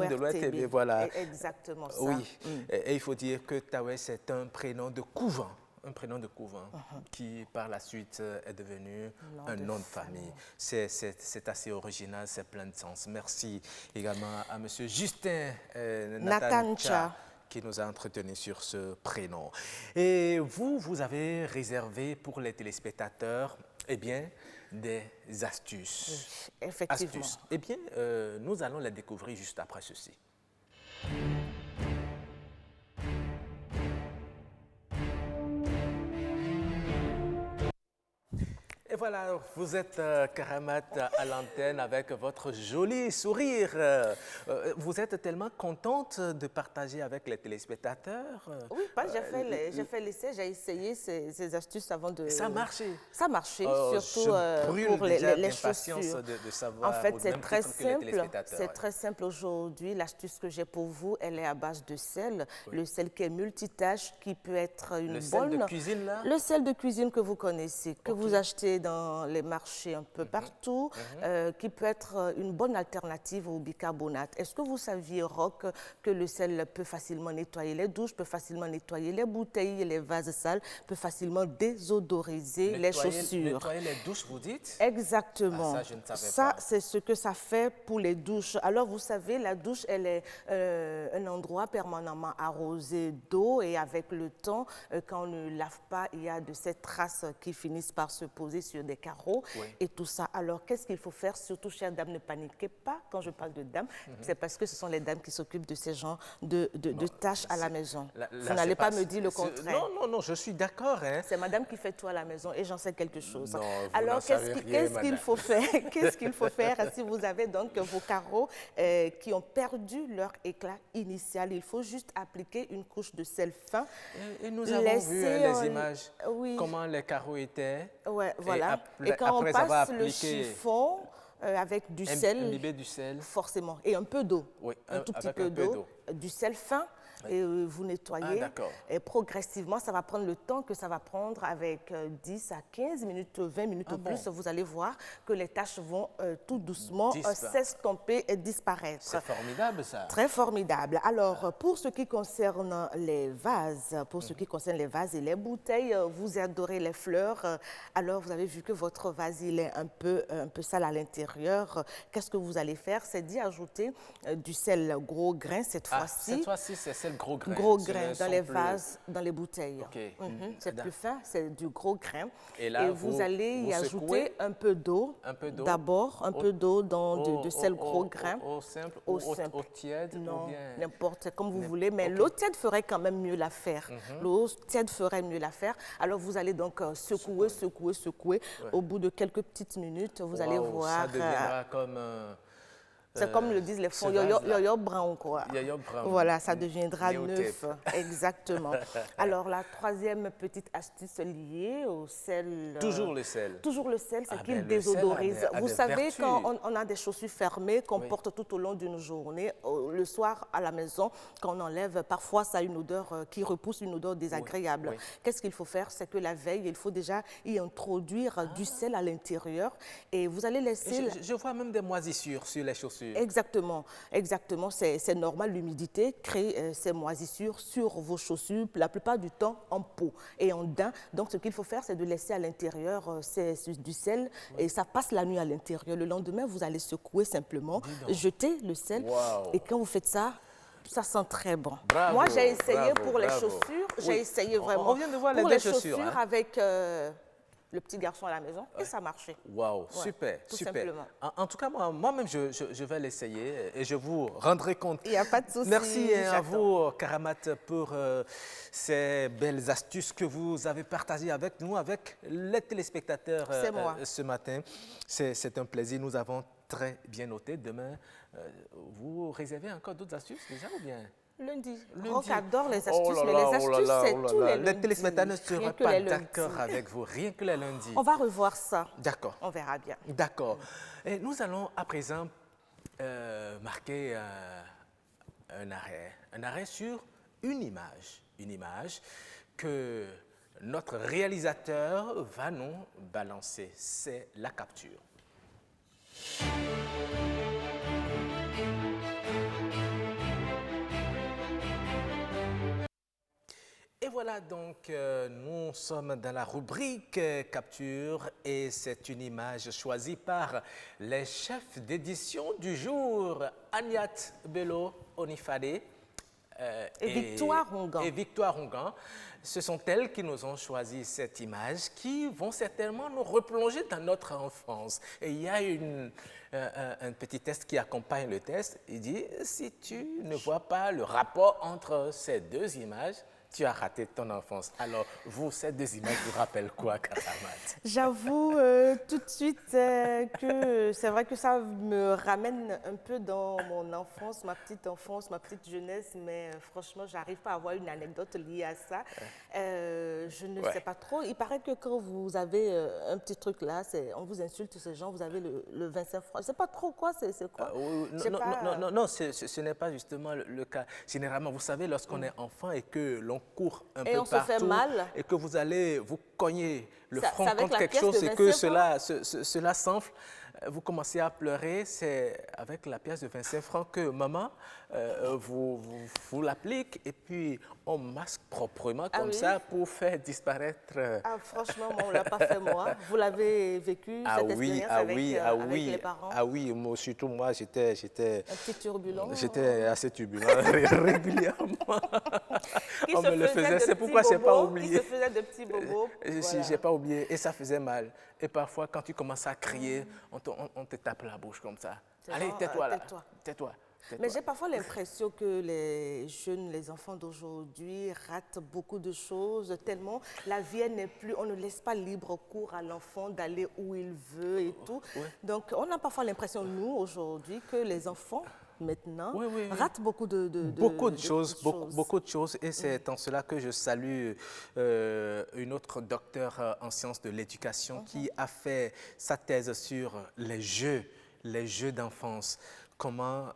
de l'ORTB, voilà. Exactement ça. Oui, et il faut dire que Tawes est un prénom de couvent. Un prénom de couvent qui, par la suite, est devenu un nom de famille. C'est assez original, c'est plein de sens. Merci également à M. Justin Natancha qui nous a entretenus sur ce prénom. Et vous avez réservé pour les téléspectateurs, eh bien, des astuces. Oui, effectivement. Astuces. Eh bien, nous allons les découvrir juste après ceci. Et voilà, vous êtes Karamat à l'antenne avec votre joli sourire. Vous êtes tellement contente de partager avec les téléspectateurs. Oui, j'ai fait l'essai, j'ai essayé ces astuces avant de... Ça a marché. Ça a marché, surtout pour les chaussures. De savoir. En fait, c'est très simple. C'est très simple aujourd'hui. L'astuce que j'ai pour vous, elle est à base de sel. Oui. Le sel qui est multitâche, qui peut être une bonne... Le sel de cuisine, là? Le sel de cuisine que vous connaissez, que vous achetez dans dans les marchés un peu partout, qui peut être une bonne alternative au bicarbonate. Est-ce que vous saviez, Roch, que le sel peut facilement nettoyer les douches, peut facilement nettoyer les bouteilles, les vases sales, peut facilement désodoriser les chaussures? Nettoyer les douches, vous dites? Exactement. Ah, ça, je ne savais Ça, pas. c'est ce que ça fait pour les douches. Alors, vous savez, la douche, elle est un endroit permanemment arrosé d'eau et avec le temps, quand on ne lave pas, il y a de ces traces qui finissent par se poser sur des carreaux et tout ça. Alors, qu'est-ce qu'il faut faire? Surtout, chères dames, ne paniquez pas quand je parle de dames. C'est parce que ce sont les dames qui s'occupent de ces genres de tâches à la maison. Vous n'allez pas me dire le contraire. Non, je suis d'accord. Hein. C'est madame qui fait tout à la maison et j'en sais quelque chose. Non, alors, qu'est-ce qu'il faut faire? Qu'est-ce qu'il faut faire si vous avez donc vos carreaux qui ont perdu leur éclat initial? Il faut juste appliquer une couche de sel fin. Et nous avons vu les images, comment les carreaux étaient. Ouais, voilà. Et quand on passe le chiffon avec du sel, imbibé du sel, forcément, et un peu d'eau, un tout petit peu d'eau, du sel fin. Et vous nettoyez. Et progressivement, ça va prendre le temps que ça va prendre avec 10 à 15 minutes, 20 minutes ou plus. Vous allez voir que les taches vont tout doucement s'estomper et disparaître. C'est formidable, ça. Très formidable. Alors, pour ce qui concerne les vases, et les bouteilles, vous adorez les fleurs. Alors, vous avez vu que votre vase, il est un peu sale à l'intérieur. Qu'est-ce que vous allez faire? C'est d'y ajouter du sel gros grain cette fois-ci. Cette fois-ci, c'est sel gros grain. Gros grain dans les vases, dans les bouteilles. C'est plus fin, c'est du gros grain. Et là, vous allez y ajouter un peu d'eau. D'abord, un peu d'eau dans de sel gros grain. Eau simple ou eau tiède? Non, n'importe, comme vous voulez. Mais l'eau tiède ferait quand même mieux l'affaire. L'eau tiède ferait mieux l'affaire. Alors, vous allez donc secouer. Au bout de quelques petites minutes, vous allez voir. Ça deviendra comme... C'est comme le disent les fonds, yo-yo brown, quoi. Yo-yo brown. Voilà, ça deviendra neuf. Exactement. Alors, la troisième petite astuce liée au sel. Toujours le sel. Toujours le sel, c'est qu'il désodorise. Vous savez, quand on a des chaussures fermées qu'on porte tout au long d'une journée, le soir à la maison, quand on enlève, parfois ça a une odeur qui repousse, une odeur désagréable. Qu'est-ce qu'il faut faire? C'est que la veille, il faut déjà y introduire du sel à l'intérieur et vous allez laisser... Je vois même des moisissures sur les chaussures. Exactement. C'est normal, l'humidité crée ces moisissures sur vos chaussures, la plupart du temps en peau et en daim. Donc, ce qu'il faut faire, c'est de laisser à l'intérieur du sel et ça passe la nuit à l'intérieur. Le lendemain, vous allez secouer simplement, jeter le sel et quand vous faites ça, ça sent très bon. Bravo, moi, j'ai essayé pour les chaussures, j'ai essayé vraiment on vient de voir pour les les chaussures avec... le petit garçon à la maison, et ça marchait. Waouh, super, tout super. Simplement. En tout cas, moi-même, je vais l'essayer et je vous rendrai compte. Il n'y a pas de souci. Merci à vous, Karamat, pour ces belles astuces que vous avez partagées avec nous, avec les téléspectateurs ce matin. C'est un plaisir. Nous avons très bien noté. Demain, vous réservez encore d'autres astuces déjà ou bien? Lundi. Roch adore les astuces, mais les astuces, c'est tous les lundis. Les téléspectateurs ne seront pas d'accord avec vous, rien que les lundis. On va revoir ça. D'accord. On verra bien. D'accord. Et nous allons à présent marquer un arrêt sur une image que notre réalisateur va nous balancer. C'est la capture. Et voilà donc, nous sommes dans la rubrique Capture et c'est une image choisie par les chefs d'édition du jour, Agnat Bello Onifade et Victoire Rongan. Ce sont elles qui nous ont choisi cette image qui vont certainement nous replonger dans notre enfance. Et il y a un petit test qui accompagne le test. Il dit, si tu ne vois pas le rapport entre ces deux images, tu as raté ton enfance. Alors, vous, ces deux images vous rappellent quoi, Karamat? J'avoue tout de suite que c'est vrai que ça me ramène un peu dans mon enfance, ma petite jeunesse, mais franchement, je n'arrive pas à avoir une anecdote liée à ça. Je ne sais pas trop. Il paraît que quand vous avez un petit truc là, on vous insulte ces gens, vous avez le 25 francs. Je ne sais pas trop quoi, c'est quoi? Non, ce n'est pas justement le cas. Généralement, vous savez, lorsqu'on est enfant et que l'on court un peu on se fait partout mal. et que vous allez vous cogner le front avec contre la quelque pièce chose de et que 25 cela s'enfle, vous commencez à pleurer, c'est avec la pièce de 25 francs que maman vous l'applique et puis on masque proprement comme oui? ça pour faire disparaître. Ah, franchement, moi, on ne l'a pas fait moi. Vous l'avez vécu, cette expérience avec les parents? Ah oui, surtout moi, j'étais un petit turbulent. J'étais assez turbulent régulièrement. On me le faisait, c'est pourquoi je n'ai pas oublié. Qui se faisait de petits bobos. Je n'ai pas oublié et ça faisait mal. Et parfois, quand tu commences à crier, on te tape la bouche comme ça. Allez, tais-toi là. Tais-toi. Mais j'ai parfois l'impression que les jeunes, les enfants d'aujourd'hui ratent beaucoup de choses tellement la vie n'est plus, on ne laisse pas libre cours à l'enfant d'aller où il veut et tout. Ouais. Donc on a parfois l'impression, nous, aujourd'hui, que les enfants maintenant ratent beaucoup de choses. Et c'est en cela que je salue une autre docteure en sciences de l'éducation qui a fait sa thèse sur les jeux d'enfance. Comment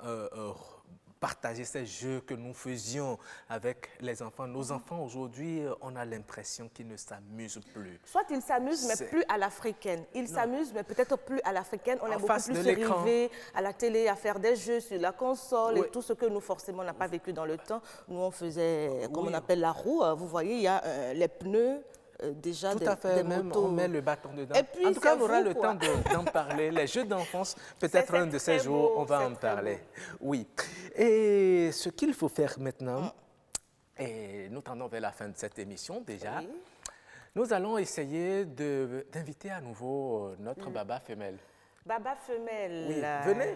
partager ces jeux que nous faisions avec les enfants. Nos enfants, aujourd'hui, on a l'impression qu'ils ne s'amusent plus. Soit ils s'amusent, mais plus à l'africaine. Ils s'amusent, mais peut-être plus à l'africaine. On est beaucoup plus arrivé à la télé, à faire des jeux sur la console et tout ce que nous, forcément, on n'a pas vécu dans le temps. Nous, on faisait, comme on appelle la roue. Vous voyez, il y a les pneus. Déjà tout à fait, même motos. On met le bâton dedans. Et puis, en tout cas, on aura le temps d'en parler. Les jeux d'enfance, peut-être un de ces jours, on va en parler. Oui. Et ce qu'il faut faire maintenant, et nous tendons vers la fin de cette émission déjà, nous allons essayer d'inviter à nouveau notre Baba femelle. Baba femelle. Oui.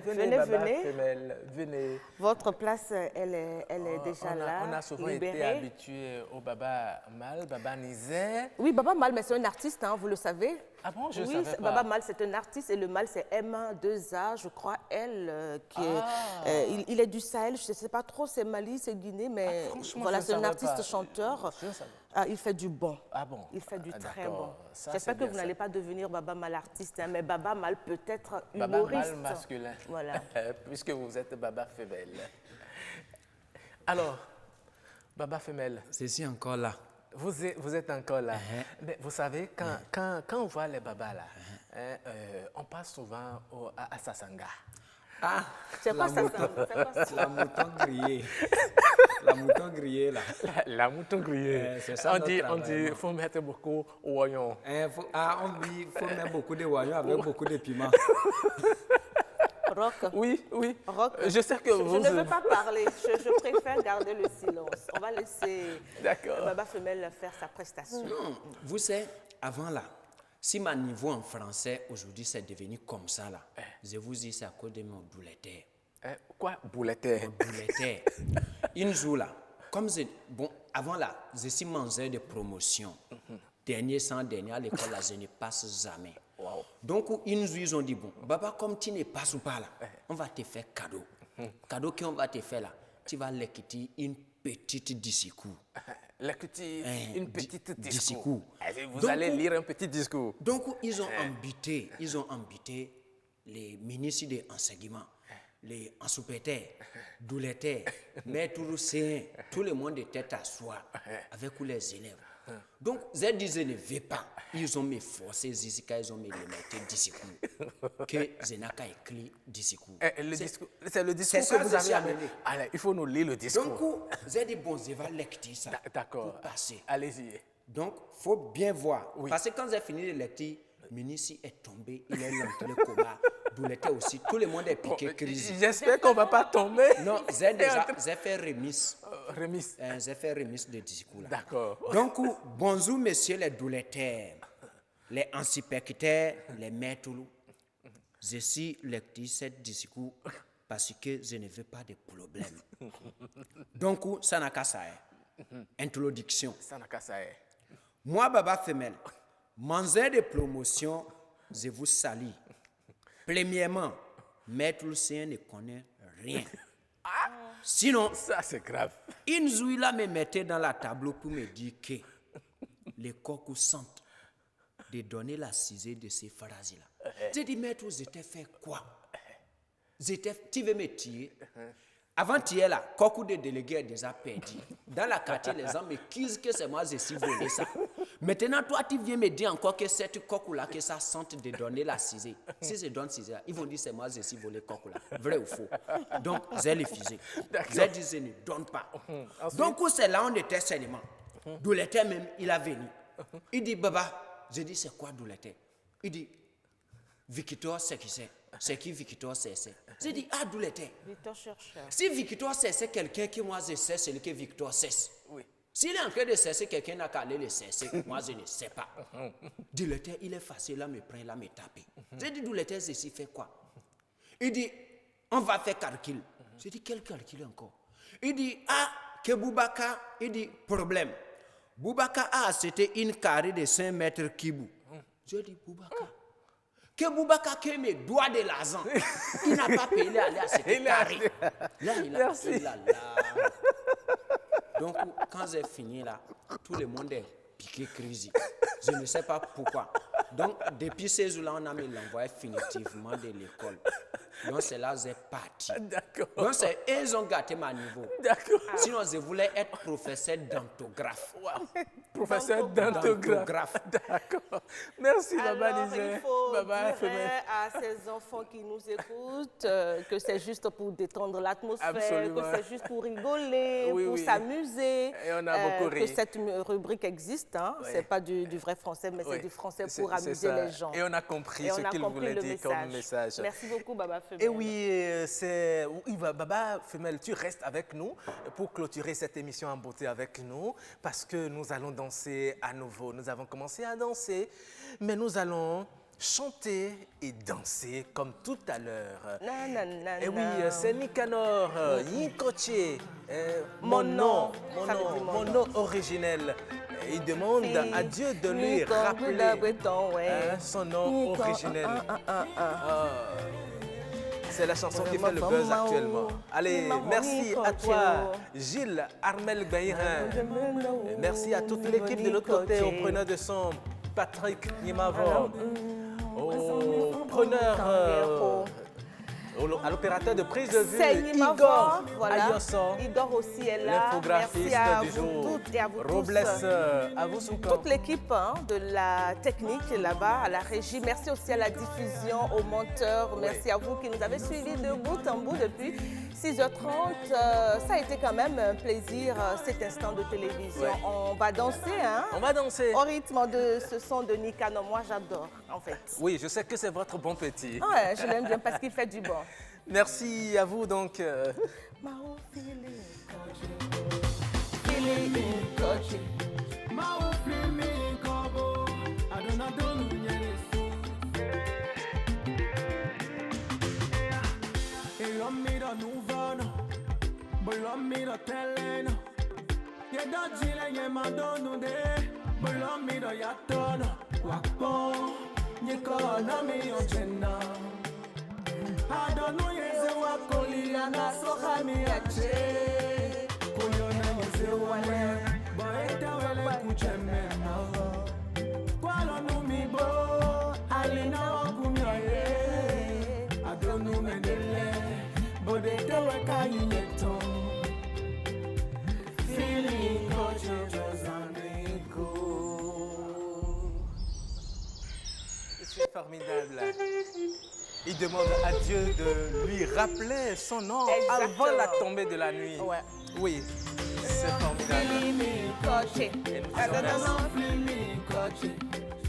Venez, Baba femelle, venez. Votre place, elle est déjà là. On a souvent été habitués au Baba Mal, Baba Nizet. Oui, Baba Mal, mais c'est un artiste, hein, vous le savez. Ah bon, je savais pas. Baba Mal, c'est un artiste et le Mal, c'est M2A, je crois, il est du Sahel, je ne sais pas trop, c'est Mali, c'est Guinée, mais voilà, c'est un artiste chanteur. Il fait du bon. Ah bon? Il fait du très bon. J'espère que vous n'allez pas devenir Baba Mal artiste, hein, mais Baba Mal peut-être humoriste. Baba Mal masculin. Voilà. Puisque vous êtes Baba femelle. Alors, Baba femelle. C'est encore là. Vous êtes encore là. Mais vous savez, quand on voit les babas là, on passe souvent à Sassanga. Ah, c'est quoi ça? La mouton grillée. La mouton grillée, là. La mouton grillée. C'est ça. On dit qu'il faut mettre beaucoup de oignons. On dit qu'il faut mettre beaucoup de oignons avec beaucoup de piments. Rock. Oui. Rock. Je sais que vous... Je ne veux pas parler. Je préfère garder le silence. On va laisser Baba femelle faire sa prestation. Non, vous savez, avant là, si mon niveau en français aujourd'hui c'est devenu comme ça là, je vous dis c'est à cause de mon bouletter. Quoi, bouletter? Bouletter. Une jour là, comme avant là, je suis mangé de promotion. Dernier à l'école là, je ne passe jamais. Wow. Donc, une jour, ils ont dit, bon, Baba, comme tu ne passes pas là, on va te faire cadeau. Cadeau qu'on va te faire là, tu vas l'écouter une petite discours. L'écouter une petite discours. Vous donc, allez lire un petit discours. Donc, ils ont invité les ministres de l'enseignement, les ensoupetteurs, douletteurs, maîtres, tout le monde était à soi avec les élèves. Donc, j'ai dit, je ne vais pas. Ils ont me forcé, ils ont me mettre discours. Que je n'ai qu'à écrire discours. C'est le discours que vous avez amené. Allez, il faut nous lire le discours. Donc, j'ai dit, bon, je vais lecter ça. D'accord. Passer. Allez-y. Donc, il faut bien voir. Oui. Parce que quand j'ai fini de lecter, Ministre est tombé, il est dans le coma. Bouletter aussi, tout le monde est piqué, crise. J'espère qu'on ne va pas tomber. Non, j'ai fait remise. J'ai fait remise de discours. D'accord. Donc, bonjour, messieurs les douletteurs, les inspecteurs, les maîtres. Je suis lecteur ce discours parce que je ne veux pas de problème. Donc, ça n'a qu'à ça. Introduction. Ça n'a qu'à ça. Moi, Baba femelle, manger de promotion, je vous salue. Premièrement, Maître Lucien ne connaît rien. Sinon, ça c'est grave. Une jour, là me mettait dans la tableau pour me dire que les coqs sentent de donner la cisée de ces phrases-là. J'ai dit, Maître, je t'ai fait quoi? Tu veux me tuer? Avant-hier, là, Kokou de délégué est déjà perdu. Dans la quartier, les gens me disent que c'est moi qui ai volé ça. Maintenant, toi, tu viens me dire encore que cette Kokou-là, que ça sente de donner la cisée. Si je donne cisée, ils vont dire que c'est moi qui ai volé Kokou-là. Vrai ou faux? Donc, j'ai refusé. J'ai dit, je ne donne pas. Donc, c'est là où on était seulement. Douleté même, il a venu. Il dit, Baba, je dis, c'est quoi Douleté? Il dit, Victor, c'est qui c'est? C'est qui Victor Cessé? J'ai dit, ah, d'où l'était? Victor chercheur. Si Victor Cessé, quelqu'un que moi je sais, c'est le que Victor cesse. Oui. S'il est en train de cesser, quelqu'un n'a qu'à aller le cesser. Moi, je ne sais pas. D'où l'était, il est facile, là, me prendre, là, me taper. J'ai dit, d'où l'était, ceci fait quoi? Il dit, on va faire calcul. J'ai dit, quel calcul encore? Il dit, ah, que Boubacar, il dit, problème. Boubacar a acheté une carré de 5 mètres kibou. J'ai dit, Boubacar. Que Boubacar qui me doit de l'argent, il n'a pas payé aller à cette carré. Là, il a payé là. Donc, quand j'ai fini là, tout le monde est piqué crise. Je ne sais pas pourquoi. Donc, depuis ces jours-là, on a mis l'envoyé définitivement de l'école. Donc, c'est là que j'ai parti. D'accord. Donc, ils ont gâté mon niveau. D'accord. Sinon, je voulais être professeur d'orthographe. Wow. Professeur d'orthographe. D'accord. Merci, Baba Nizé. Il faut dire à ces enfants qui nous écoutent que c'est juste pour détendre l'atmosphère, que c'est juste pour rigoler, pour s'amuser. Et on a beaucoup ri. Que cette rubrique existe. Hein. Oui. Ce n'est pas du vrai français, mais c'est du français pour amuser les gens. Et on a compris ce qu'il voulait dire comme message. Merci beaucoup, Baba Femelle. Et oui, Baba Femelle, tu restes avec nous pour clôturer cette émission en beauté avec nous, parce que nous allons danser à nouveau. Nous avons commencé à danser, mais nous allons chanter et danser comme tout à l'heure. Et oui, c'est Nicanor Yinkoche, mon nom originel. Il demande à Dieu de lui rappeler son nom originel. C'est la chanson qui fait le buzz actuellement. Allez, merci à toi, Gilles Armel Baïrin. Merci à toute l'équipe de l'autre côté, au preneur de son, Patrick Nimavor, au preneur, à l'opérateur de prise de vue, Igor Ayosson, Igor aussi est là. L'infographiste du jour, toutes et à vous Robles toute l'équipe de la technique là-bas, à la régie. Merci aussi à la diffusion, aux monteurs. Merci à vous qui nous avez suivis de bout en bout depuis 6h30. Ça a été quand même un plaisir, cet instant de télévision. Ouais. On va danser, hein? On va danser. Au rythme de ce son de Nicanor. Moi, j'adore, en fait. Oui, je sais que c'est votre bon petit. Ouais, je l'aime bien parce qu'il fait du bon. Merci à vous, donc. Adonu yeze wakoli anga sohami yache Kuyona yeze wale Boeta wele kuchemena Kwalo numibo Alina wakumyoye Adonu mendele Bodeta weka yineto Feeling coach Jozamiko. C'est formidable. Il demande à Dieu de lui rappeler son nom avant la tombée de la nuit. Ouais. Oui, c'est formidable. Et nous